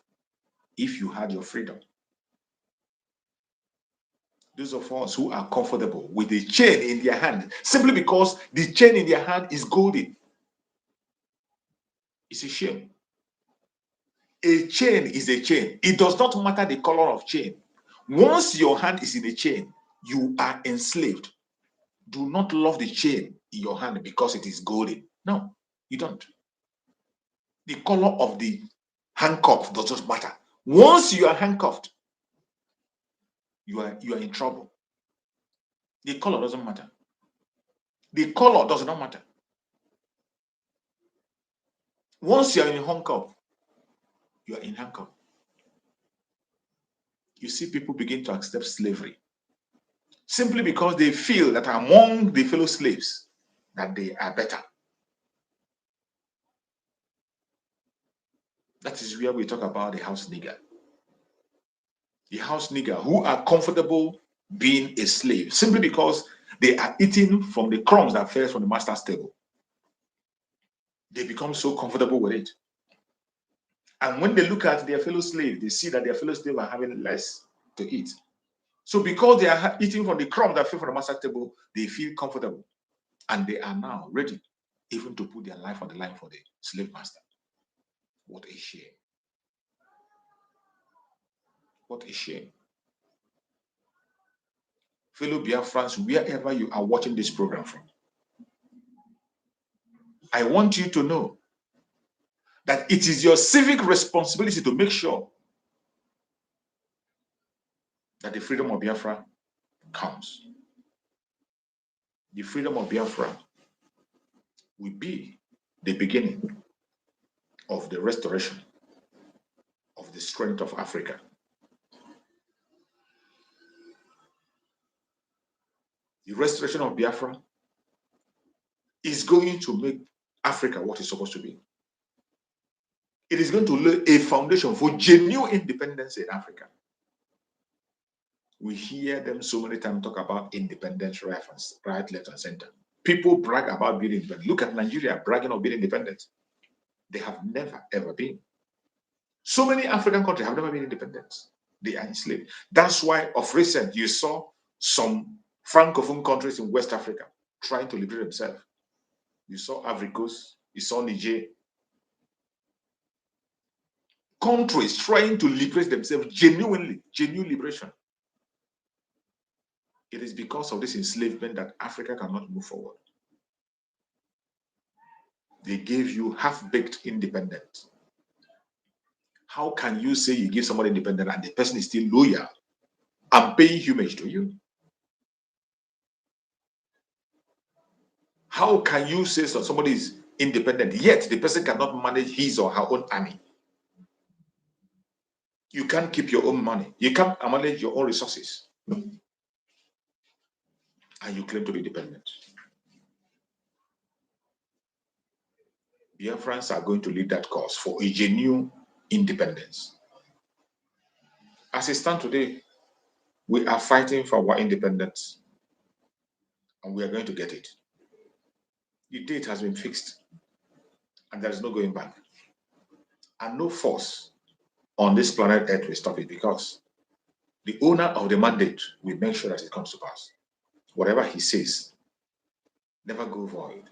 if you had your freedom. Those of us who are comfortable with a chain in their hand, simply because the chain in their hand is golden, it's a shame. A chain is a chain. It does not matter the color of chain. Once your hand is in a chain, you are enslaved. Do not love the chain in your hand because it is golden. No, you don't. The color of the handcuff does not matter. Once you are handcuffed, you are in trouble. The color doesn't matter. The color does not matter. Once you are in handcuff, you are in handcuff. You see people begin to accept slavery simply because they feel that among the fellow slaves that they are better. That is where we talk about the house nigger. The house nigger who are comfortable being a slave simply because They are eating from the crumbs that fell from the master's table. They become so comfortable with it. And when they look at their fellow slave, they see that their fellow slave are having less to eat. So because they are eating from the crumbs that fell from the master's table, they feel comfortable. And they are now ready even to put their life on the line for the slave master. What a shame. What a shame. Fellow Biafrans, wherever you are watching this program from, I want you to know that it is your civic responsibility to make sure that the freedom of Biafra comes. The freedom of Biafra will be the beginning of the restoration of the strength of Africa. The restoration of Biafra is going to make Africa what it's supposed to be. It is going to lay a foundation for genuine independence in Africa. We hear them so many times talk about independence, right, left, and center. People brag about being independent. Look at Nigeria bragging of being independent. They have never, ever been. So many African countries have never been independent. They are enslaved. That's why of recent you saw some Francophone countries in West Africa trying to liberate themselves. You saw Ivory Coast, you saw Niger. Countries trying to liberate themselves genuinely, genuine liberation. It is because of this enslavement that Africa cannot move forward. They gave you half-baked independence. How can you say you give somebody independence and the person is still loyal and paying homage to you? How can you say somebody is independent, yet the person cannot manage his or her own army? You can't keep your own money. You can't manage your own resources. And you claim to be independent. Biafrans are going to lead that cause for a genuine independence. As it stands today, we are fighting for our independence, and we are going to get it. The date has been fixed, and there is no going back. And no force on this planet Earth will stop it, because the owner of the mandate will make sure that it comes to pass. Whatever he says, never go void.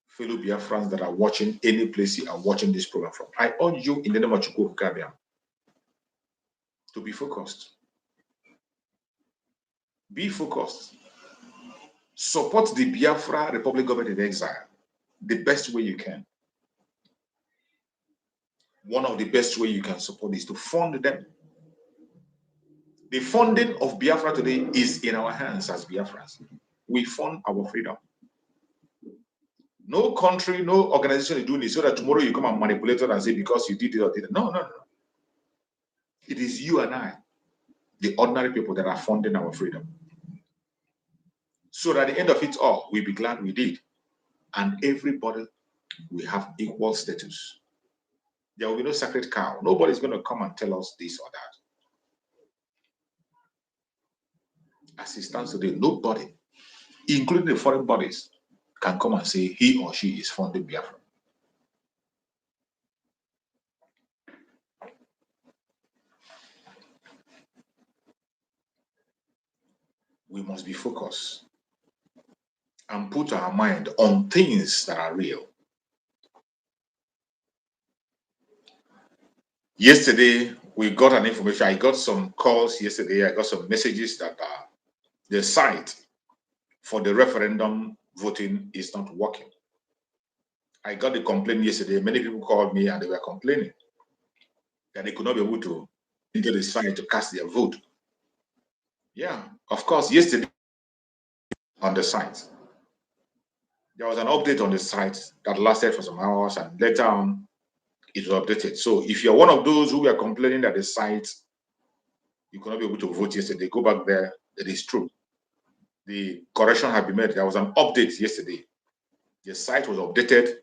Fellow Biafrans that are watching any place you are watching this program from, I urge you in the name of Chukwu Kabiam to be focused. Be focused. Support the Biafra Republic government in exile the best way you can. One of the best way you can support is to fund them. The funding of Biafra today is in our hands as Biafrans. We fund our freedom. No country, no organization is doing it so that tomorrow you come and manipulate it and say because you did it or did it. No, no, no. It is you and I, the ordinary people, that are funding our freedom. So that at the end of it all, we'll be glad we did. And everybody will have equal status. There will be no sacred cow. Nobody's going to come and tell us this or that. As it stands today, nobody, including the foreign bodies, can come and say he or she is funding Biafra. We must be focused and put our mind on things that are real. Yesterday, we got an information. I got some calls yesterday. I got some messages that the site for the referendum voting is not working. I got the complaint yesterday. Many people called me and they were complaining that they could not be able to enter the site to cast their vote. Yeah, of course, yesterday on the site, there was an update on the site that lasted for some hours, and later on, it was updated. So if you're one of those who were complaining that the site, you could not be able to vote yesterday, go back there. It is true. The correction had been made. There was an update yesterday. The site was updated,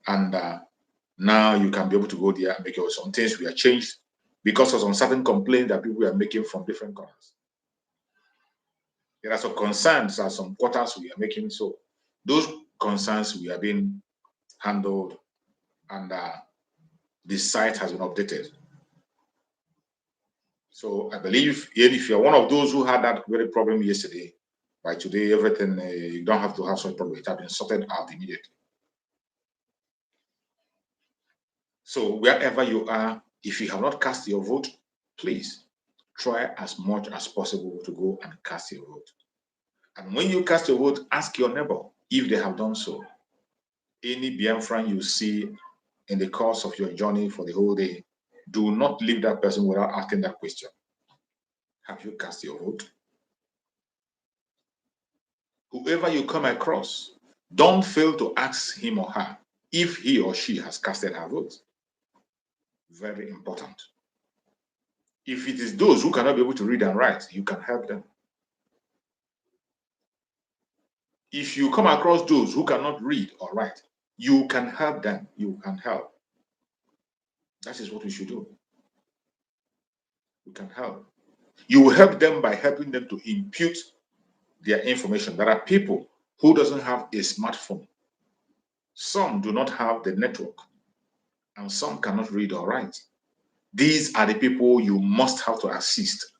and now you can be able to go there and make some things were changed because of some certain complaints that people were making from different corners. There are some concerns and some quotas we are making. So those concerns we are being handled, and the site has been updated. So I believe if you're one of those who had that very problem yesterday, by today, everything, you don't have to have such problem. It has been sorted out immediately. So wherever you are, if you have not cast your vote, please try as much as possible to go and cast your vote. And when you cast your vote, ask your neighbor if they have done so. Any Biafran you see in the course of your journey for the whole day, do not leave that person without asking that question. Have you cast your vote? Whoever you come across, don't fail to ask him or her if he or she has casted her vote. Very important. If it is those who cannot be able to read and write, you can help them. If you come across those who cannot read or write, you can help them. You can help. That is what we should do. We can help. You will help them by helping them to impute their information. There are people who doesn't have a smartphone. Some do not have the network, and some cannot read or write. These are the people you must have to assist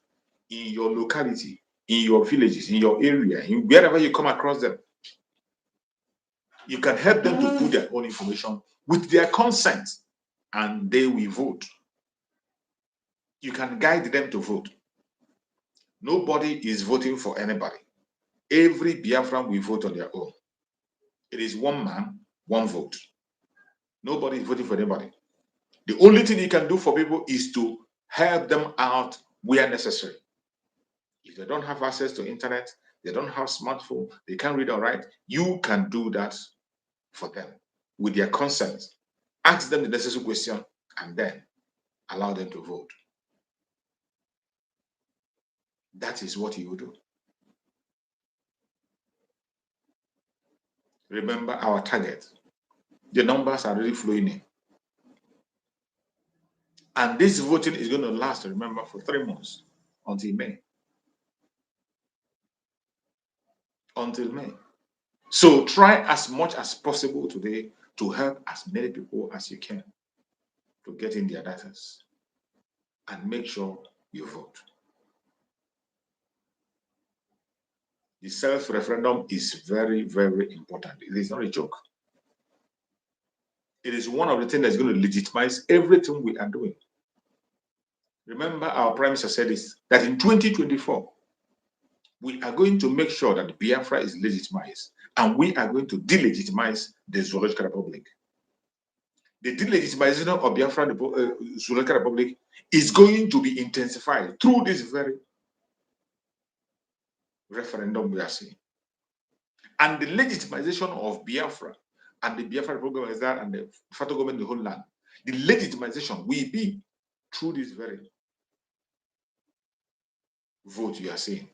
in your locality, in your villages, in your area, in wherever you come across them. You can help them to put their own information with their consent, and they will vote. You can guide them to vote. Nobody is voting for anybody. Every Biafran will vote on their own. It is one man, one vote. Nobody is voting for anybody. The only thing you can do for people is to help them out where necessary. If they don't have access to internet, they don't have smartphone, they can't read or write, you can do that for them with their consent. Ask them the necessary question and then allow them to vote. That is what you will do. Remember our target. The numbers are really flowing in. And this voting is going to last, remember, for 3 months until May. Until May. So try as much as possible today to help as many people as you can to get in their data and make sure you vote. The self-referendum is very, very important. It is not a joke. It is one of the things that's going to legitimize everything we are doing. Remember, our Prime Minister said this, that in 2024, we are going to make sure that Biafra is legitimized, and we are going to delegitimize the Zoological Republic. The delegitimization of Biafra, the Zoological Republic, is going to be intensified through this very referendum we are seeing. And the legitimization of Biafra and the Biafra Republic and the federal government in the whole land, the legitimization will be through this very vote you are seeing.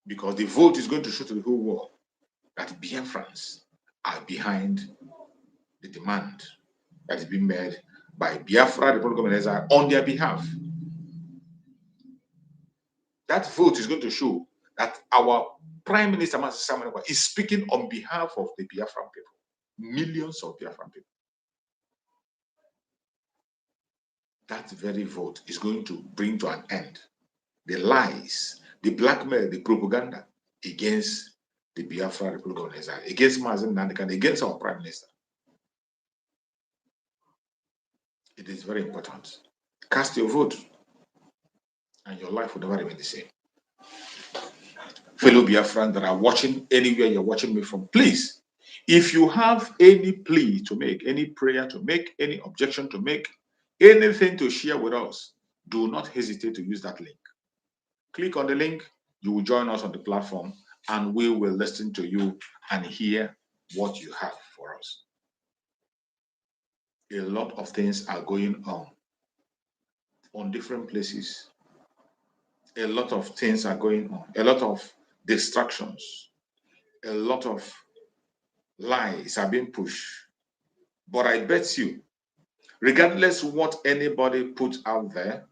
Because the vote is going to show to the whole world that Biafrans are behind the demand that is being made by Biafra, the Republic of Venezuela, on their behalf. That vote is going to show that our Prime Minister is speaking on behalf of the Biafran people, millions of Biafran people. That very vote is going to bring to an end the lies, the blackmail, the propaganda against the Biafra Republic of Venezuela, against Mazen Nandekan, against our Prime Minister. It is very important. Cast your vote, and your life will never remain the same. Fellow Biafrans that are watching anywhere you're watching me from, please, if you have any plea to make, any prayer to make, any objection to make, anything to share with us, do not hesitate to use that link. Click on the link, you will join us on the platform, and we will listen to you and hear what you have for us. A lot of things are going on different places. A lot of things are going on, a lot of distractions, a lot of lies are being pushed. But I bet you, regardless what anybody puts out there,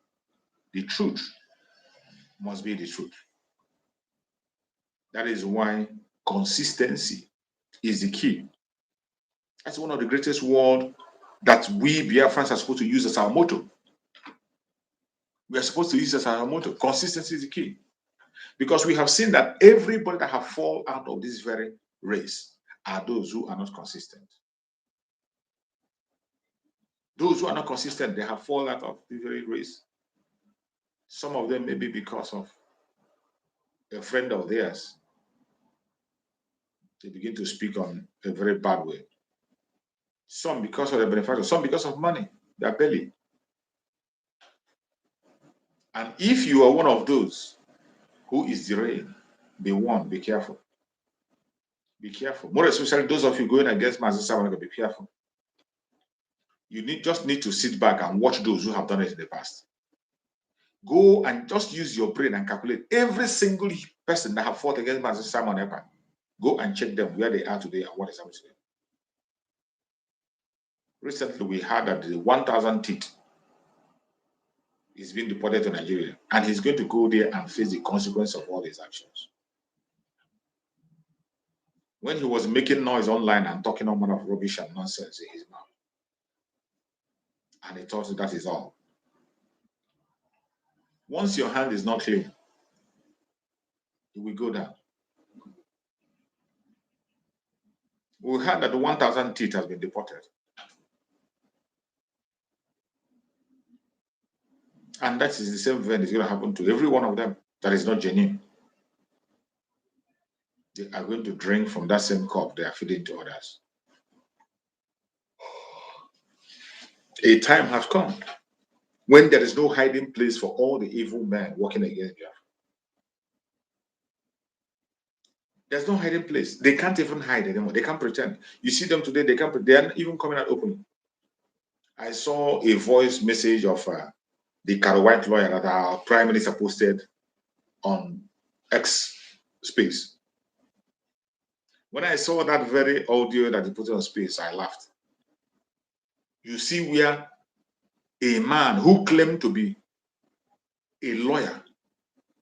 the truth must be the truth. That is why consistency is the key. That's one of the greatest words that we Biafrans are supposed to use as our motto. We are supposed to use as our motto. Consistency is the key. Because we have seen that everybody that have fallen out of this very race are those who are not consistent. Those who are not consistent, they have fallen out of the very race. Some of them may be because of a friend of theirs. They begin to speak on a very bad way. Some because of the benefactor, some because of money, their belly. And if you are one of those who is derailed, be warned, be careful. Be careful. More especially those of you going against Master Saboutuers, be careful. You just need to sit back and watch those who have done it in the past. Go and just use your brain and calculate every single person that have fought against Master Simon Epa. Go and check them where they are today and what is happening to them. Recently, we heard that the 1,000 teeth is being deported to Nigeria, and he's going to go there and face the consequence of all his actions. When he was making noise online and talking all manner of rubbish and nonsense in his mouth, and he thought that is all. Once your hand is not clean, it will go down. We heard that the 1,000 teeth has been deported. And that is the same event is going to happen to every one of them that is not genuine. They are going to drink from that same cup they are feeding to others. A time has come when there is no hiding place for all the evil men working against Biafra. There's no hiding place. They can't even hide anymore. They can't pretend. You see them today, they are not even coming out openly. I saw a voice message of the White lawyer that our Prime Minister posted on X space. When I saw that very audio that he put on space, I laughed. You see where a man who claimed to be a lawyer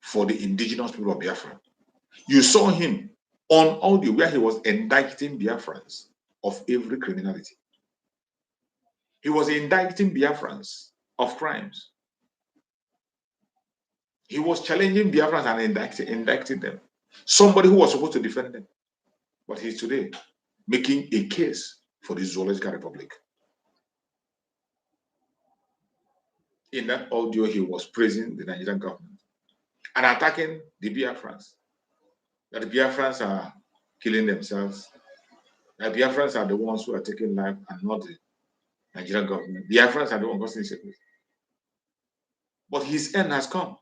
for the indigenous people of Biafra, you saw him on audio where he was indicting Biafrans of every criminality. He was indicting Biafrans of crimes. He was challenging Biafrans and indicting them. Somebody who was supposed to defend them. But he's today making a case for the Zoological Republic. In that audio, he was praising the Nigerian government and attacking the Biafrans. That the Biafrans are killing themselves. That Biafrans are the ones who are taking life and not the Nigerian government. Biafrans are the ones causing sickness. But his end has come.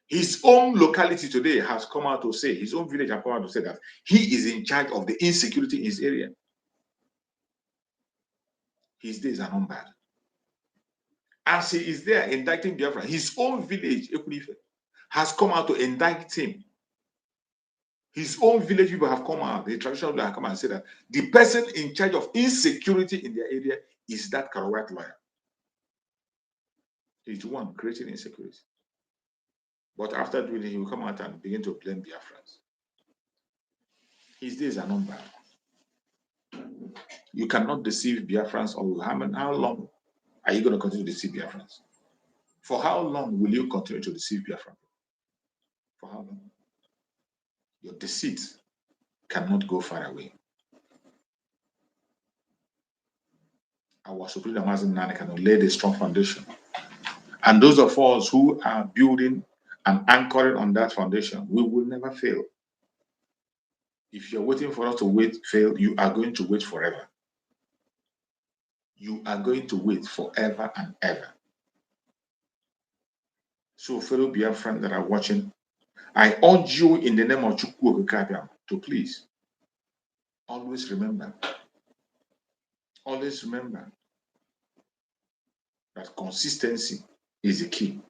His own locality today has come out to say, his own village has come out to say that he is in charge of the insecurity in his area. His days are numbered. As he is there indicting Biafra, his own village, Ekunife, has come out to indict him. His own village people have come out, the traditional people have come out and said that the person in charge of insecurity in their area is that White lawyer. He's the one creating insecurity. But after doing it, he will come out and begin to blame Biafrans. His days are numbered. You cannot deceive Biafrans or how long are you going to continue to deceive Biafrans? For how long will you continue to deceive Biafrans? For how long? Your deceit cannot go far away. Our Supreme Amazon Nana can lay a strong foundation. And those of us who are building and anchoring on that foundation, we will never fail. If you're waiting for us to fail, you are going to wait forever. You are going to wait forever and ever. So, fellow Biafrans that are watching, I urge you in the name of Chukwu Okikabiam to please always remember that consistency is the key.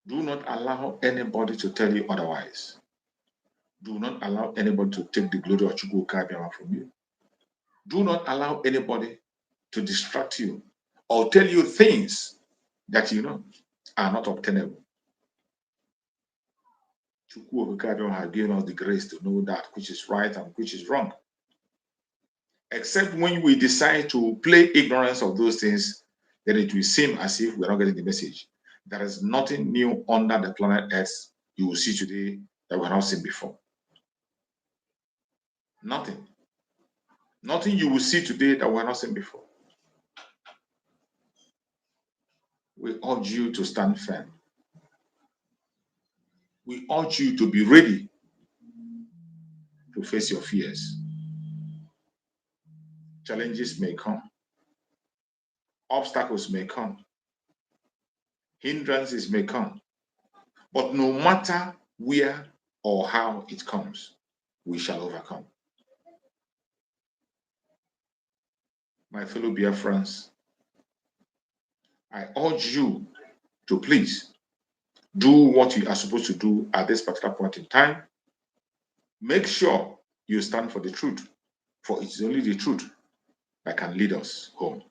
Do not allow anybody to tell you otherwise. Do not allow anybody to take the glory of Chukwu Okikabiam from you. Do not allow anybody to distract you or tell you things that you know are not obtainable. Chukwu has given us the grace to know that which is right and which is wrong. Except when we decide to play ignorance of those things, then it will seem as if we're not getting the message. There is nothing new under the planet Earth you will see today that we have not seen before. Nothing. Nothing you will see today that we have not seen before. We urge you to stand firm. We urge you to be ready to face your fears. Challenges may come. Obstacles may come. Hindrances may come. But no matter where or how it comes, we shall overcome. My fellow Biafrans, I urge you to please do what you are supposed to do at this particular point in time. Make sure you stand for the truth, for it is only the truth that can lead us home.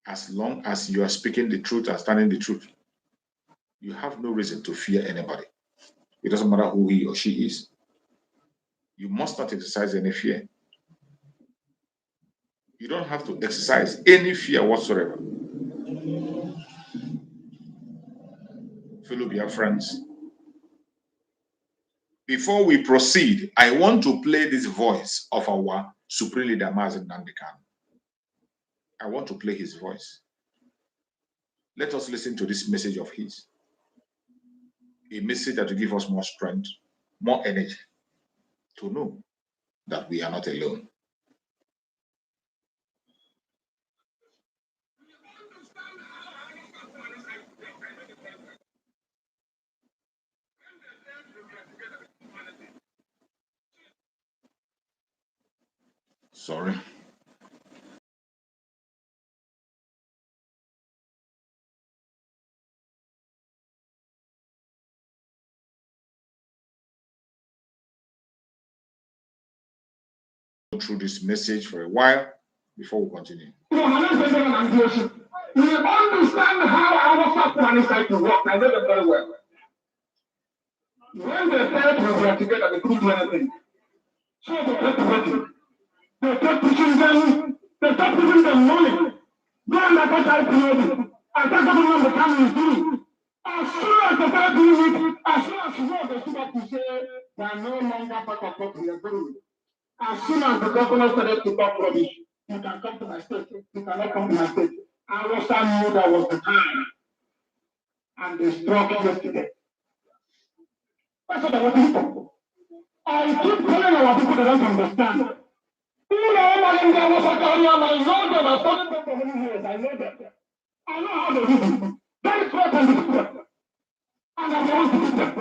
As long as you are speaking the truth and standing the truth, you have no reason to fear anybody. It doesn't matter who he or she is. You must not exercise any fear. You don't have to exercise any fear whatsoever. Fellow Biafrans, before we proceed, I want to play this voice of our Supreme Leader, Mazen Nandekan. I want to play his voice. Let us listen to this message of his. A message that will give us more strength, more energy to know that we are not alone. Sorry. Go through this message for a while before we continue. We understand how our planning cycle works. I know them very well. When they said we were together, they couldn't do anything. So they kept waiting. They kept pushing them. They kept giving them money. Then they got IPOD. And that's what the family is doing. As soon as they start doing it, as soon as they stood up to say they are no longer part of what we are doing. As soon as the governor started to talk rubbish, you can come to my state. You cannot come to my state. I was knew that was the time. And they struck yesterday. That's what I want to do. I keep telling our people that don't understand. You know, I was a career, I know them, I've studied them for many years, I know them. I know how they do it. Very straight and different. And I want to do them.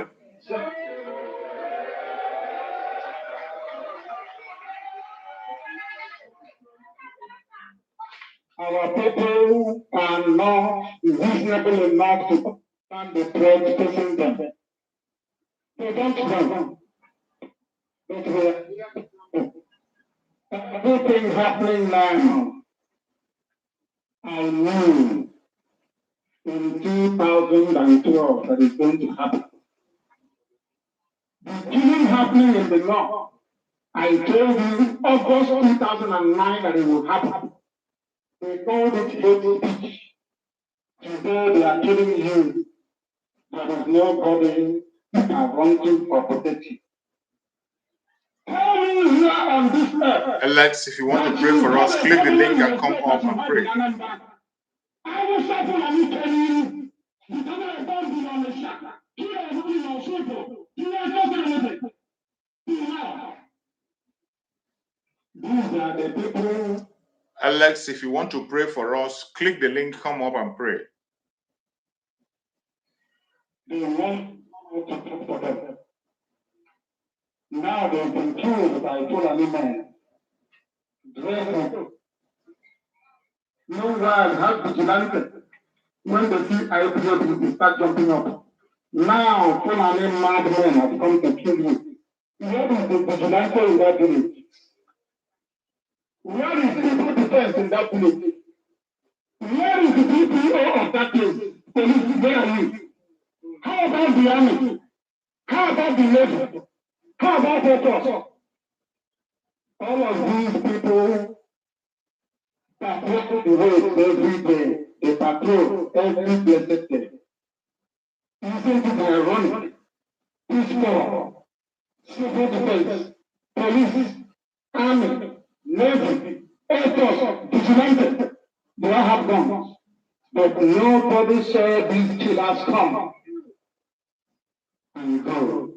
Our people are not reasonable enough to stand the threat facing them. They don't know. Everything happening now, I knew in 2012 that is going to happen. The killing happening in the north, I told you August 2009 that it will happen. They called it hate speech. Today they are killing you. There is nobody wanting or protecting. On this earth. Alex, if you want to pray for us, click the link and come up and pray. I will stop when I'm telling you. You cannot be on the shot. You are looking on people. You are not doing it. These are the people. Alex, if you want to pray for us, click the link, come up and pray. They want to talk for them. Now they've been killed by Fulani men. No one has vigilante. When they see IPOB, they start jumping up. Now Fulani madmen have come to kill you. Where is the vigilante in that village? Where is the civil defense in that village? Where is the DPO of that place? Police, where are you? How about the army? How about the navy? How about the all of these people patrol the roads every day. They patrol every blessed day. Isn't it ironic? Peaceful, civil defense, police, army, navy, air force, vigilante. They all have guns. But nobody saw these killers come and go.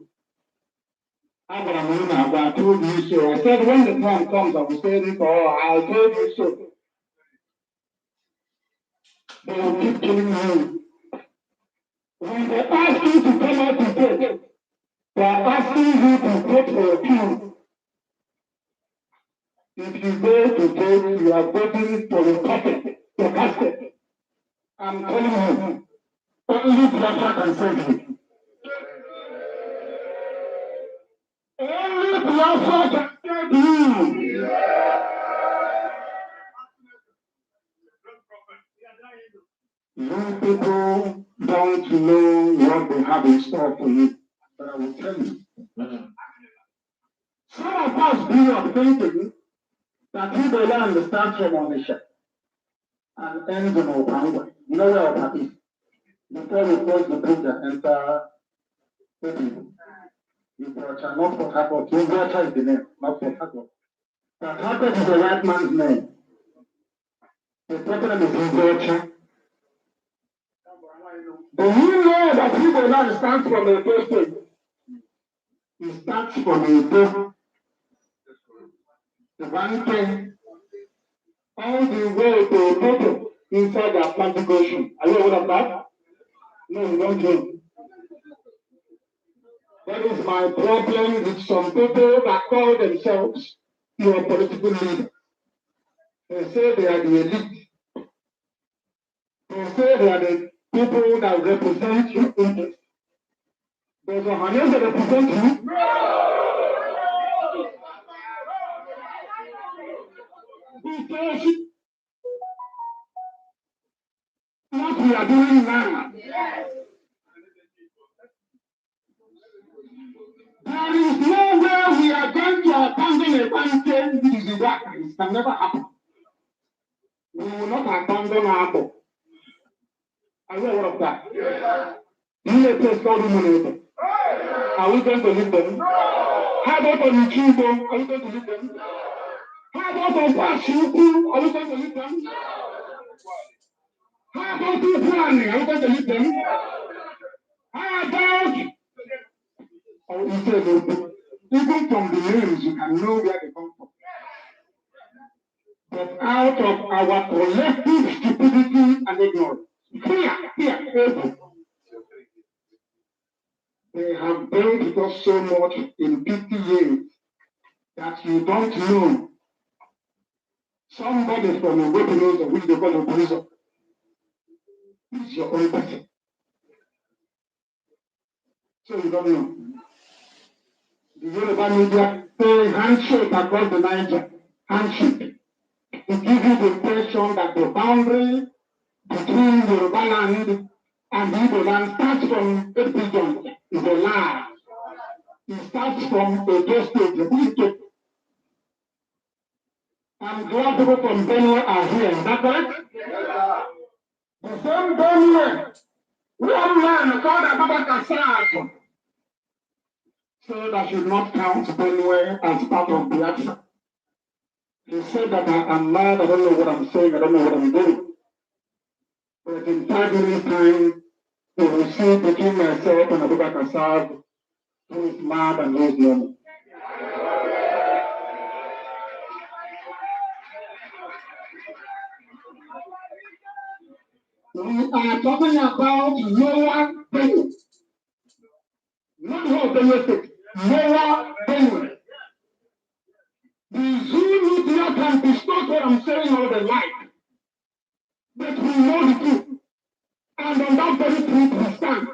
I told you so. I said when the time comes, I will say this, or I told you so. They will keep killing you. When they ask you to come out to vote, they are asking you to vote for a few. If you go to vote, you are voting for the puppet, the casket. I'm telling you, only Biafra can save you. Only Biafra can save you. You people don't know what they have in store for you, but I will tell you. Some of us grew up thinking that people learn the start from ownership and ends in Okangwa. You know where Okangwa is? Before we cross the bridge and enter Italy. Ibracha, not Port Harcourt. Ibracha is the name, not Port Harcourt. Port Harcourt is the right man's name. The problem is Ibracha. Do you know that people learn starts from a person? It starts from a book. The one thing, all the way to a people inside the Atlantic Ocean. Are you aware of that? No, you don't know. That is my problem with some people that call themselves your political leader. They say they are the elite. They say they are the people that represent your interest. Does Ohanese represent you? Because what we are doing now, there is no way we are going to abandon a country which is Iraq. It can never happen. We will not abandon our people. Are you aware of that? You may place called Human. Are we going to leave them? How about on Chibo? Are we going to leave them? How about on Pashuku? Are we going to leave them? How about Upani? Are we going to leave them? How about even from the names you can know where they come from. But out of our collective stupidity and ignorance, here, they have built with us so much in 50 years that you don't know somebody from a weapons of which they call a prison. It's your own person. So you don't know. The Yoruba media say handshake across the Niger. Handshake. It gives you the impression that the boundary between Yoruba land and Igbo land starts from a region. Is a lie. It starts from a state. I'm glad people from Benue are here. Is that correct? Yes, the same Benue. One man called Abubakar Saad said I should not count Benue as part of Biafra. He said that I'm mad, I don't know what I'm saying, I don't know what I'm doing. But in 5 minutes' time, you will see between myself and Abubakar Saad who is mad and who is normal. We are talking about lower Benue. Not whole Benue State, lower Benue. The Zulu media can distort what I'm saying all the life. But we know the truth. And on that very truth we stand.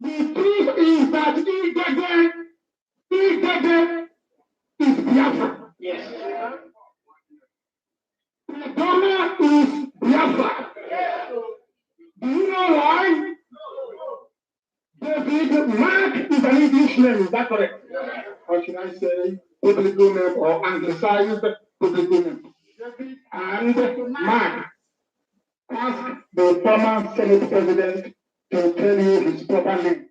The truth is that Igede is Biafra. Yes. Ghana is Biafra. Do you know why? David, Mark is an English name, is that correct? Or should I say biblical name or anglicized biblical name? David and Mark. Ask the former Senate President to tell you his proper name.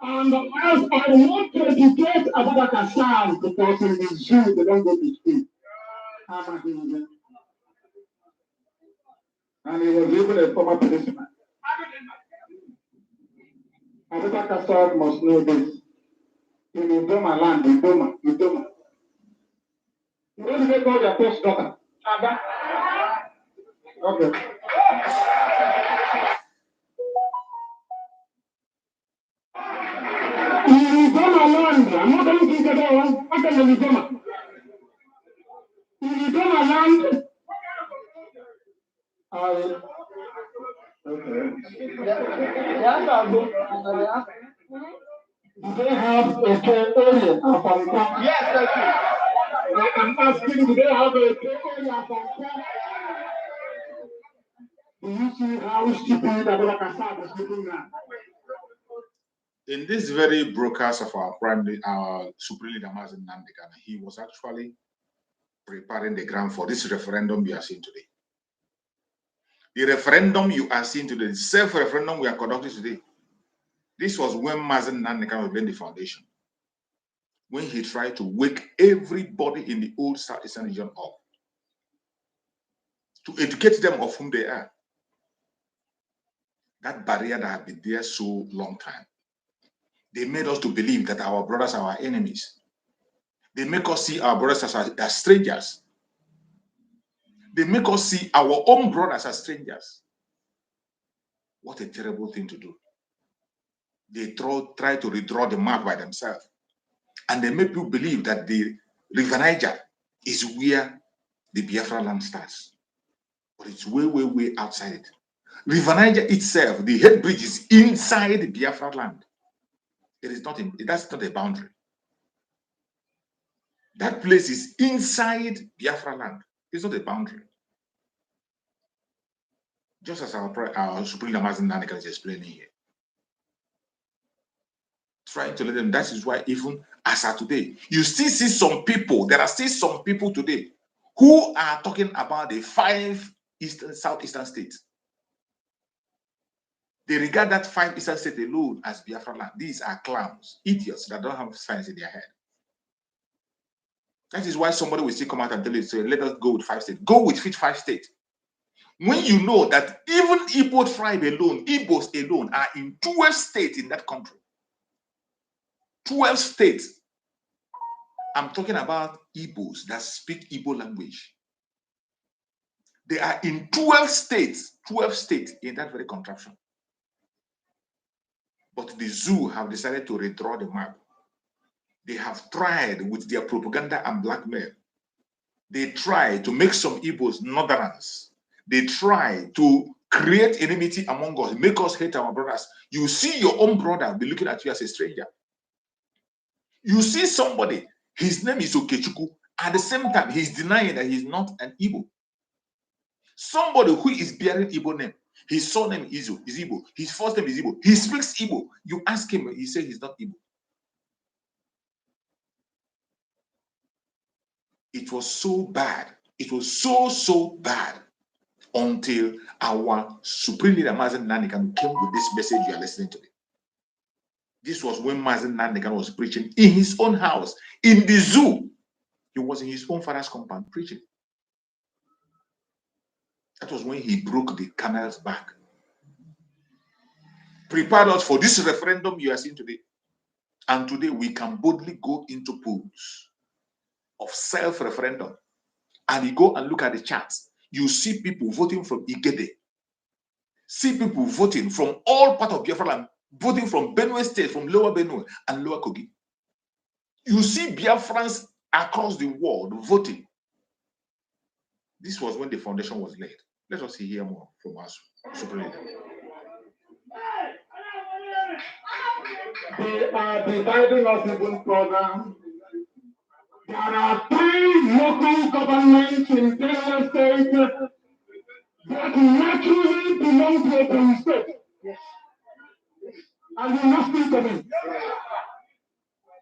And as I want to educate about Kassan because in the zoo they don't go to school. And he was even a former policeman. Abubakar Kassan must know this. In Idoma land, Idoma. You don't even call your first daughter. Okay. Idoma land, I'm not going to think about one. What can you Idoma? Idoma land. Okay. Do they have a care area of Afghanistan? Yes, I do. I'm asking, do they have a care area of Afghanistan? Do you see how stupid Abubakar Kassan is looking now? In this very broadcast of our Supreme Leader Mazen Nnamdi Kanu, he was actually preparing the ground for this referendum we are seeing today. The referendum you are seeing today, the self-referendum we are conducting today, this was when Mazen Nnamdi Kanu was laying the foundation. When he tried to wake everybody in the old Southeastern region up, to educate them of whom they are. That barrier that had been there so long time. They made us to believe that our brothers are our enemies. They make us see our brothers as strangers. They make us see our own brothers as strangers. What a terrible thing to do. They try to redraw the map by themselves. And they make people believe that the River Niger is where the Biafra land starts. But it's way, way, way outside it. River Niger itself, the head bridge is inside the Biafra land. It is not that's not a boundary. That place is inside Biafra land. It's not a boundary. Just as our Supreme Leader Mazen Nnamdi Kanu is explaining here. Trying to let them, that is why even as of today, you still see some people, there are still some people today who are talking about the 5 Southeastern states. They regard that 5 Eastern states alone as Biafra land. These are clowns, idiots that don't have science in their head. That is why somebody will still come out and tell you, say, let us go with 5 states. Go with 5 states. When you know that even Igbo tribe alone, Igbos alone are in 12 states in that country. 12 states. I'm talking about Igbos that speak Igbo language. They are in 12 states in that very contraption. But the zoo have decided to redraw the map. They have tried with their propaganda and blackmail. They try to make some Igbos northerners. They try to create enmity among us, make us hate our brothers. You see your own brother be looking at you as a stranger. You see somebody, his name is Okechukwu. At the same time, he's denying that he's not an Igbo. Somebody who is bearing Igbo name, his surname is Igbo, his first name is Igbo, he speaks Igbo. You ask him, he says he's not Igbo. It was so bad. It was so bad until our Supreme Leader Mazen Nnamdi Kanu came with this message you are listening to. This was when Mazen Nnamdi Kanu was preaching in his own house, in the zoo. He was in his own father's compound preaching. That was when he broke the camel's back. Prepared us for this referendum you are seeing today. And today we can boldly go into polls of self-referendum. And you go and look at the charts. You see people voting from Igede. See people voting from all parts of Biafra land, voting from Benue State, from Lower Benue and Lower Kogi. You see Biafrans across the world voting. This was when the foundation was laid. Let us hear more from us. They are dividing us even further There are 3 local governments in Delaware State that naturally belong to a police state. Yes. And you must think of it.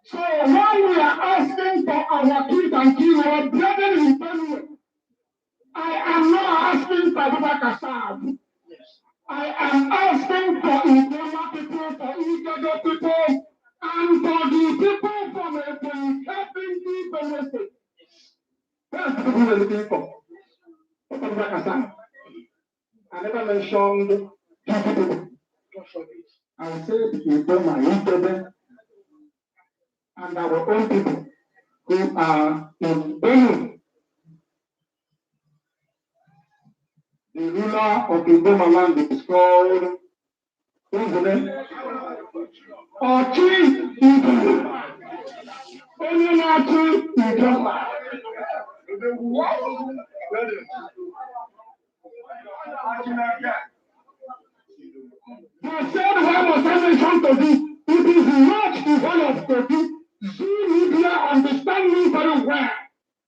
So when we are asking for our kids and children, brethren in Benue, I am not asking for Abubakar Assad. I am asking for Uganda people, for Igado people, and for the people from a helping Benue State. That's the people we're looking for. What Abubakar Assad? I never mentioned 2 people. I said Uganda and our own people who are in Benue. The ruler of the Igbo land is called what's the name? Ochi Igbo. Only Ochi Igbo. They said why must I mention Tobi? It is not the whole of Tobi. You media understand me very well.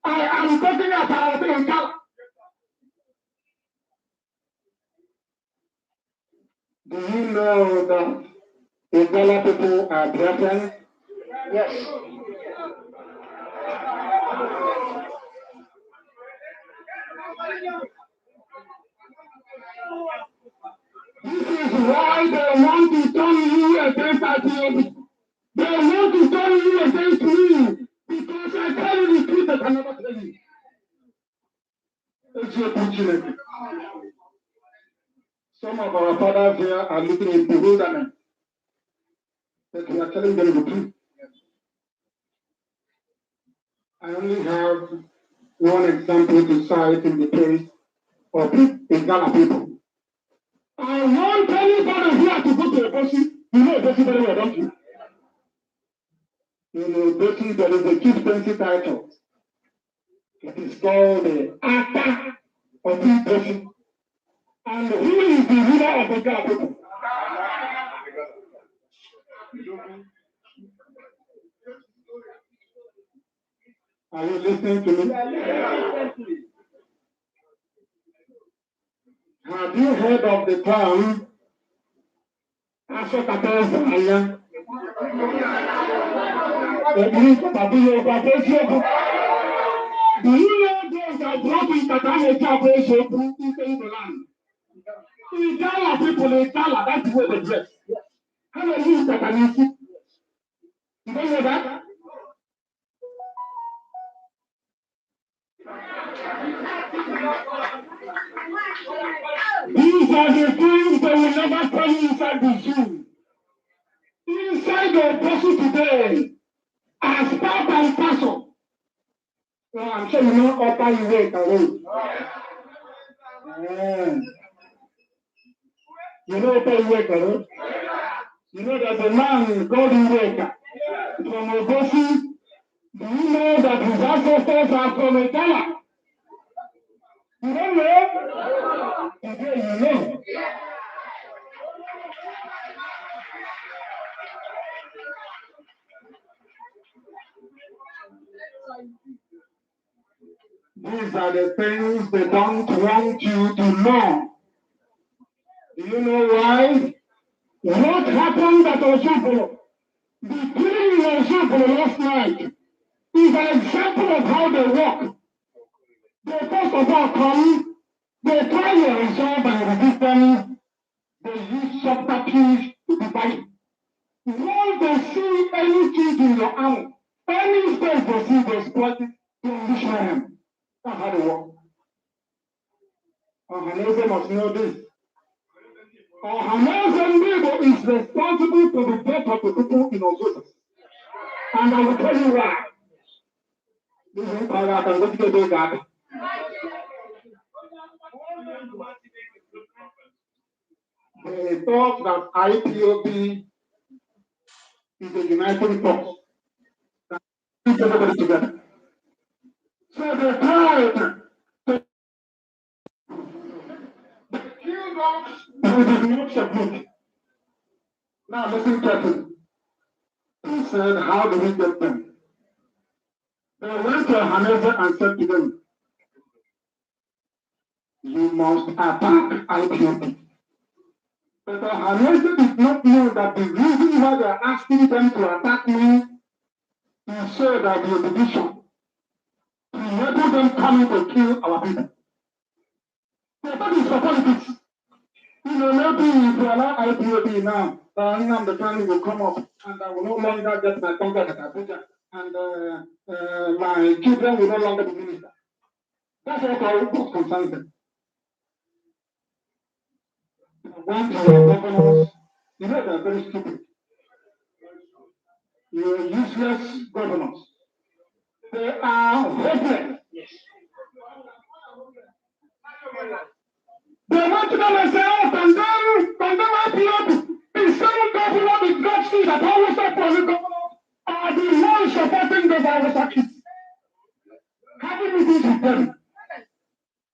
I am talking about Nkala. Do you know that Igala people are Biafrans? Yes. This is why they want to turn you against IPOB. They want to turn you against me because I tell you the truth that I never tell you. It's your opportunity. Some of our fathers here are looking in bewilderment. But we are telling them the truth. I only have one example to cite in the case of Igala people. I want anybody here to go to a person. You know a person very well, don't you? You know, person there is a chieftaincy title. It is called the Ata of the person. And who is the ruler of the Igala people? Are you listening to me? Have you heard of the term Ashokata? Do you know those that brought in Katana into the land? Igala people, Igala, that's the way they dress. How do you use Katana? You don't know that? These are the things they will never tell you inside the zoo. Inside the person today, as part and parcel. Well, I'm sure you know upper you wait alone. You know upper you wait alone? You know there's a man called Iweka from Obosi. Do you know that his ancestors are from Igala? You don't know? Okay, you know. These are the things they don't want you to know. Do you know why? What happened at Oshubolo? The killing in Oshubolo last night is an example of how they work. They first of all come, they try to resolve and resistance, they use subterfuge to divide. Once they see any change in your arm, any space they see, they exploit it to unleash them. That's how they work. Ohaneze must know this. Ohaneze is responsible for the death of the people in Ozosa. And I will tell you why. This is how I can go to the God. They thought that IPOB is a uniting force that keeps everybody together. So they tried to kill us with the much submit. Now listen carefully. He said, how do we get them? They went to Hanese and said to them, you must attack IPOB. But Hanese did not know that the reason why they are asking them to attack me is so that the opposition to enable them coming to kill our people. So that is for politics. You know, maybe if you allow IPOB now, the family will come up and I will no longer get my contract at Abuja and my children will no longer be minister. That's what concerns them. When to your governors, you know they're very stupid. You're useless governors. They are hopeless. Yes. They want to come and say, oh, condemn IPOB. The same governor with justice that always support the governor are the ones supporting the virus kids. Having meetings with them.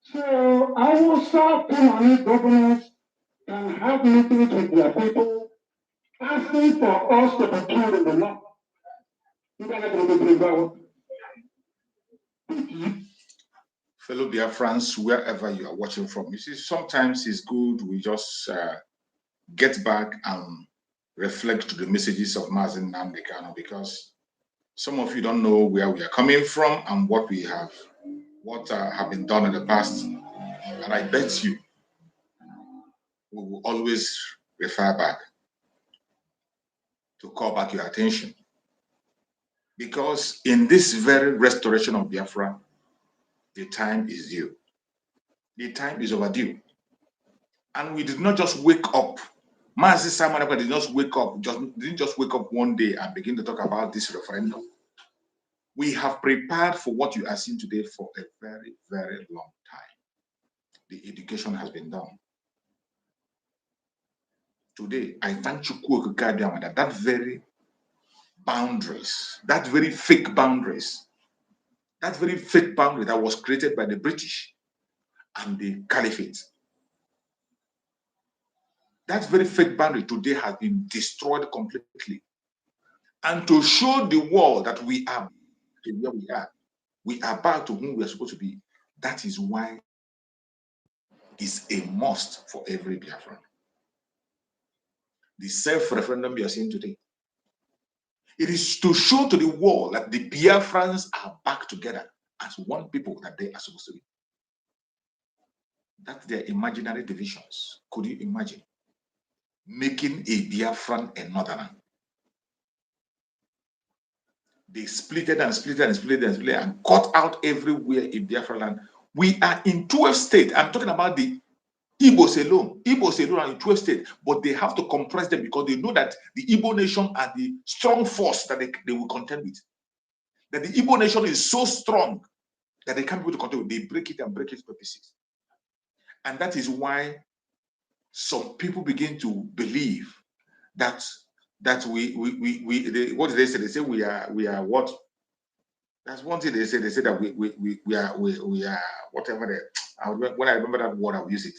So I will start Fulani governors and have meetings with their people, asking for us to be killed in the north. Fellow Biafrans, wherever you are watching from, you see, sometimes it's good we just get back and reflect to the messages of Mazen Nnamdi Kanu, because some of you don't know where we are coming from and what we have, have been done in the past. And I bet you we will always refer back to call back your attention. Because in this very restoration of Biafra, the time is due. The time is overdue. And we did not just wake up. Mazi Simon did not wake up, didn't just wake up one day and begin to talk about this referendum. We have prepared for what you are seeing today for a very, very long time. The education has been done. Today, I thank Chukwu Okike that that very boundaries, that very fake boundaries, that very fake boundary that was created by the British and the Caliphate, that very fake boundary today has been destroyed completely. And to show the world that we are where we are back to whom we are supposed to be, that is why it's a must for every Biafran. The self-referendum you are seeing today, it is to show to the world that the Biafrans are back together as one people that they are supposed to be. That's their imaginary divisions. Could you imagine making a Biafran a northerner? They splitted and splitted and splitted and splitted and cut out everywhere in Biafra land. We are in 12 states. I'm talking about the Igbos alone. Igbos alone are in 12 states, but they have to compress them because they know that the Igbo nation are the strong force that they will contend with. That the Igbo nation is so strong that they can't be able to contend with. They break it and break it to pieces. And that is why some people begin to believe that what did they say? They say we are what? That's one thing they say. They say that we are whatever. When I remember that word, I'll use it.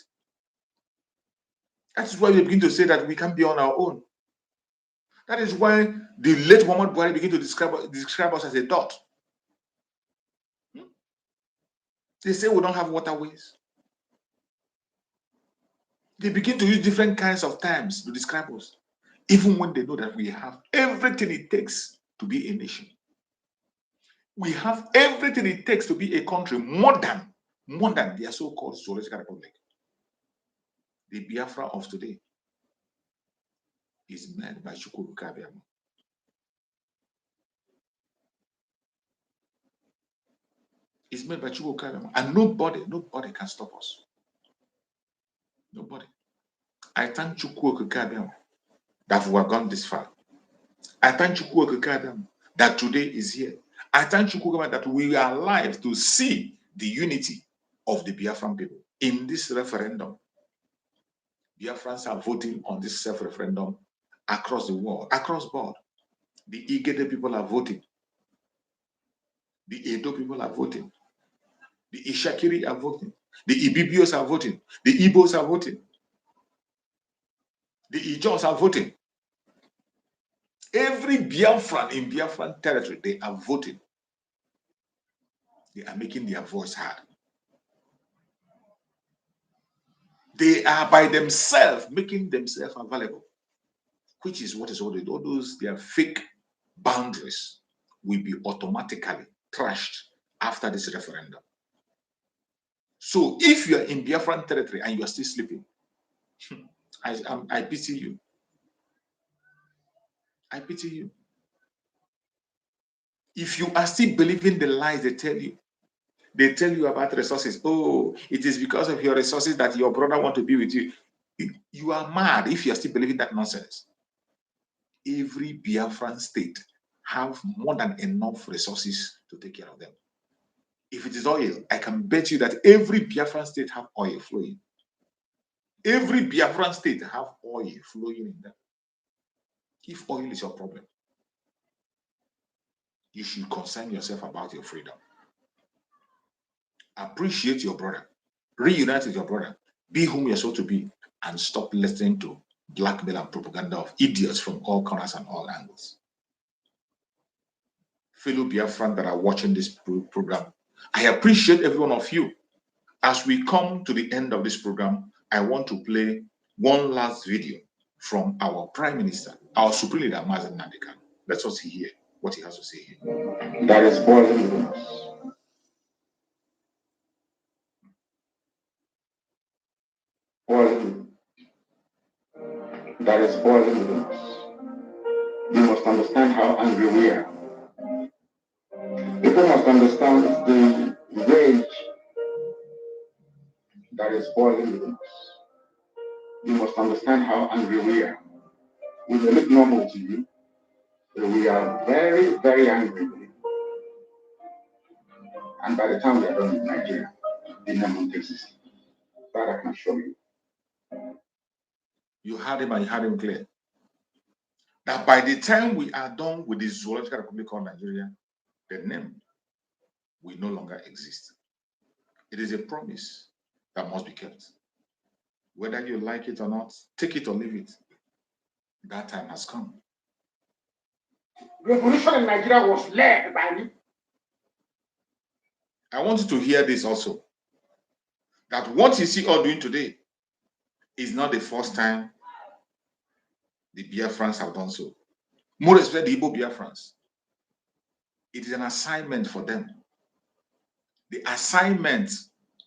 That is why we begin to say that we can be on our own. That is why the late Muhammad Buhari begin to describe us as a dot. They say we don't have waterways. They begin to use different kinds of terms to describe us, even when they know that we have everything it takes to be a nation. We have everything it takes to be a country, more than their so-called zoological republic. The Biafra of today is made by Chukwu Okike. It's made by Chukwu Okike, and nobody can stop us. Nobody. I thank Chukwu Okike that we have gone this far. I thank Chukwu Okike that today is here. I thank Chukwu Okike that we are alive to see the unity of the Biafran people in this referendum. Biafrans are voting on this self-referendum across the world, across board. The Igede people are voting. The Edo people are voting. The Ishakiri are voting. The Ibibios are voting. The Igbos are voting. The Ijons are voting. Every Biafran in Biafran territory, they are voting. They are making their voice heard. They are by themselves making themselves available, which is what is all those their fake boundaries will be automatically trashed after this referendum. So if you are in Biafran territory and you are still sleeping, I pity you. I pity you. If you are still believing the lies they tell you about resources. Oh, it is because of your resources that your brother wants to be with you. You are mad if you are still believing that nonsense. Every Biafran state have more than enough resources to take care of them. If it is oil, I can bet you that every Biafran state have oil flowing. Every Biafran state have oil flowing in them. If oil is your problem, you should concern yourself about your freedom. Appreciate your brother. Reunite with your brother. Be whom you're supposed to be, and stop listening to blackmail and propaganda of idiots from all corners and all angles. Fellow Biafran that are watching this program, I appreciate every one of you. As we come to the end of this program, I want to play one last video from our Prime Minister, our Supreme Leader, Mazen Nandekan. Let us hear what he has to say here. That is boiling us. Boiling. That is boiling us. You must understand how angry we are. People must understand the rage that is boiling within us. You must understand how angry we are. We may look normal to you, but we are very, very angry with it. And by the time we are done with Nigeria, the name won't exist. That I can show you. You heard him and you heard him clear. That by the time we are done with the zoological republic called Nigeria, the name will no longer exist. It is a promise that must be kept. Whether you like it or not, take it or leave it. That time has come. Revolution in Nigeria was led by me. I want you to hear this also. That what you see all doing today is not the first time the Biafrans have done so. More especially the Igbo Biafrans. It is an assignment for them. The assignment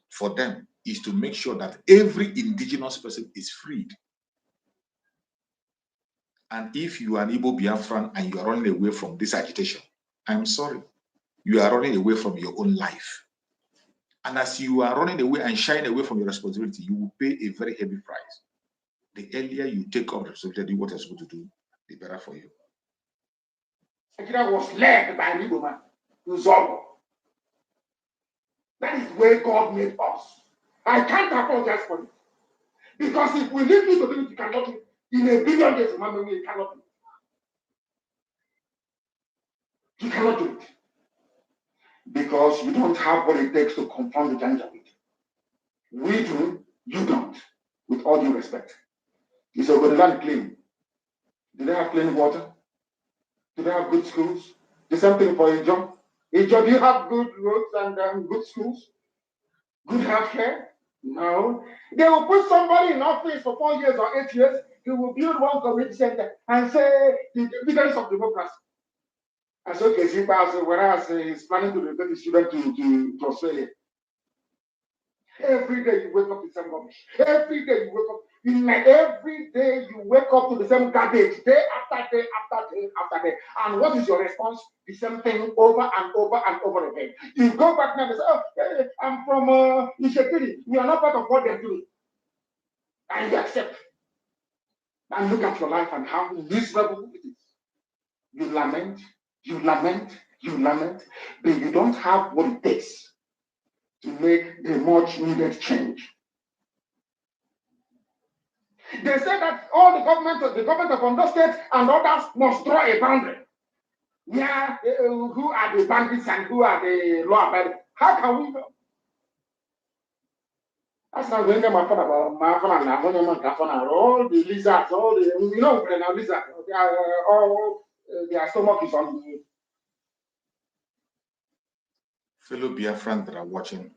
for them is to make sure that every indigenous person is freed. And if you are an Igbo Biafran and you are running away from this agitation, I'm sorry, you are running away from your own life. And as you are running away and shying away from your responsibility, you will pay a very heavy price. The earlier you take up the responsibility, what you're supposed to do, the better for you. Nigeria was led by an Igbo man, Uzongo. That is where God made us. I can't apologize for it. Because if we leave you to do it, you cannot do it. In a billion years, man, we cannot do it. You cannot do it. Because you don't have what it takes to confront the Janjaweed. We do, you don't. With all due respect. Is our land clean? Do they have clean water? Do they have good schools? The same thing for Ijo. Ijo, do you have good roads and good schools? Good health care? No. They will put somebody in office for 4 years or 8 years. He will build one community center and say the evidence of democracy. And so Kezipa, whereas he's planning to take his children to Australia. Every day you wake up to the same rubbish. Every day you wake up. Every day you wake up to the same garbage, day after day after day after day. And what is your response? The same thing over and over and over again. You go back now and say, oh, hey, I'm from Ishekiri. We are not part of what they're doing. And you accept. And look at your life and how miserable it is. You lament, you lament, you lament, but you don't have what it takes to make the much needed change. They say that all the government of Ondo State and others must draw a boundary. Yeah, who are the bandits and who are the law abiding? How can we know? That's not when my father about my father and all the lizards, all the lizards, they are all their stomach is on the. Fellow Biafrans that are watching,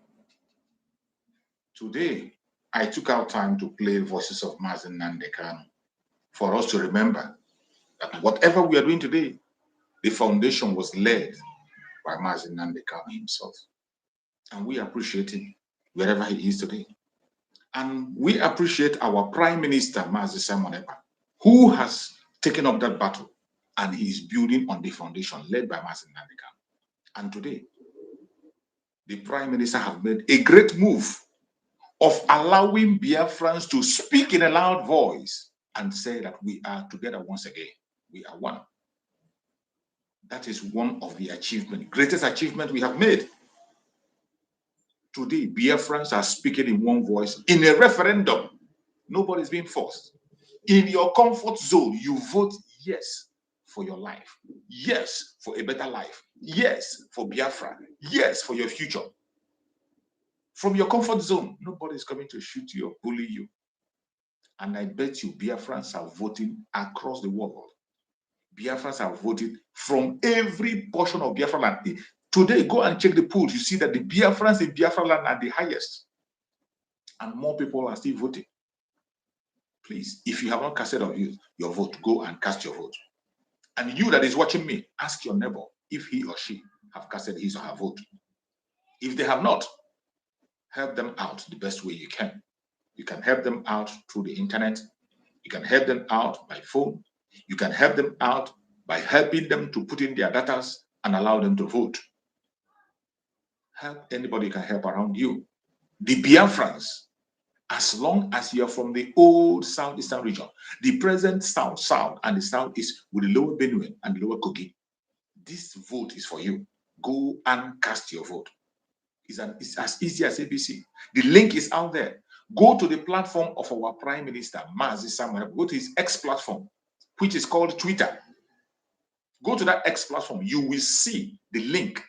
today I took out time to play Voices of Mazi Nnamdi Kanu for us to remember that whatever we are doing today, the foundation was laid by Mazi Nnamdi Kanu himself. And we appreciate him wherever he is today. And we appreciate our Prime Minister, Mazi Simon Ekpa, who has taken up that battle and he is building on the foundation led by Mazi Nnamdi Kanu. And today, the Prime Minister has made a great move of allowing Biafrans to speak in a loud voice and say that we are together once again. We are one. That is one of the greatest achievement we have made. Today, Biafrans are speaking in one voice in a referendum. Nobody's being forced. In your comfort zone, you vote yes for your life. Yes for a better life. Yes for Biafra. Yes for your future. From your comfort zone, nobody is coming to shoot you or bully you. And I bet you Biafrans are voting across the world. Biafrans are voting from every portion of Biafra land. Today, go and check the polls. You see that the Biafrans in Biafra land are the highest. And more people are still voting. Please, if you have not casted your vote, go and cast your vote. And you that is watching me, ask your neighbor if he or she have casted his or her vote. If they have not, help them out the best way you can. You can help them out through the internet. You can help them out by phone. You can help them out by helping them to put in their data and allow them to vote. Help anybody you can help around you. The Biafrans, as long as you are from the old southeastern region, the present south, and the southeast with the lower Benue and the lower Kogi, this vote is for you. Go and cast your vote. It's as easy as ABC. The link is out there. Go to the platform of our Prime Minister, Mazi Samuel. Go to his X platform, which is called Twitter. Go to that X platform. You will see the link,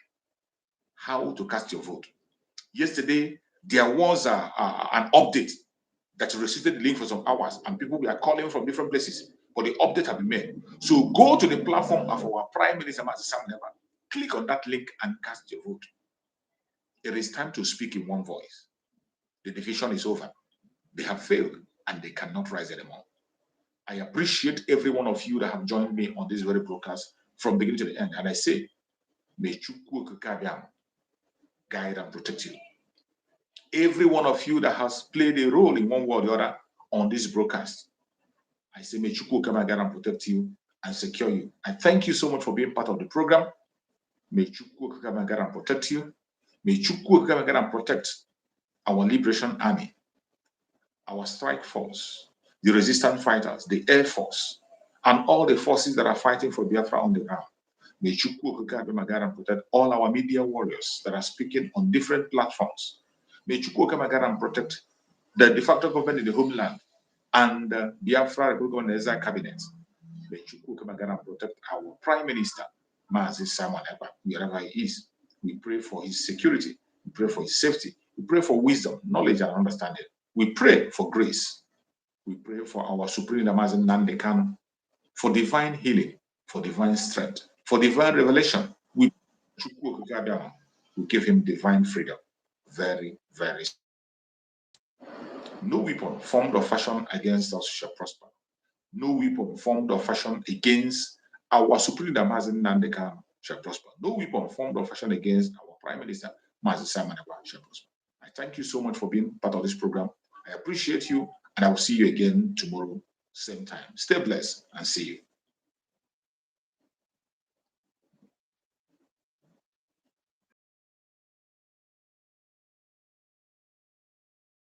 how to cast your vote. Yesterday, there was an update that received the link for some hours, and people were calling from different places, but the update has been made. So go to the platform of our Prime Minister, Mazi Samuel. Click on that link and cast your vote. It is time to speak in one voice. The division is over. They have failed and they cannot rise anymore. I appreciate every one of you that have joined me on this very broadcast from beginning to the end. And I say, may Chukwu guide and protect you. Every one of you that has played a role in one way or the other on this broadcast, I say, may Chukwu guide and protect you and secure you. I thank you so much for being part of the program. May Chukwu guide and protect you. May Chukwu guide and protect our Liberation Army, our strike force, the resistance fighters, the air force, and all the forces that are fighting for Biafra on the ground. May Chukwu guide and protect all our media warriors that are speaking on different platforms. May Chukwu guide and protect the de facto government in the homeland and Biafra Republic cabinet. May Chukwu guide and protect our Prime Minister, Mazi Simon Ekpa, wherever he is. We pray for his security. We pray for his safety. We pray for wisdom, knowledge, and understanding. We pray for grace. We pray for our Supreme Leader Mazi Nnamdi Kanu for divine healing, for divine strength, for divine revelation. We give him divine freedom. Very, very. No weapon formed or fashioned against us shall prosper. No weapon formed or fashioned against our Supreme Leader Mazi Nnamdi Kanu shall prosper. No weapon formed or fashioned against our Prime Minister Mazi Simon Ekpa shall prosper. I thank you so much for being part of this program. I appreciate you, and I will see you again tomorrow, same time. Stay blessed and see you.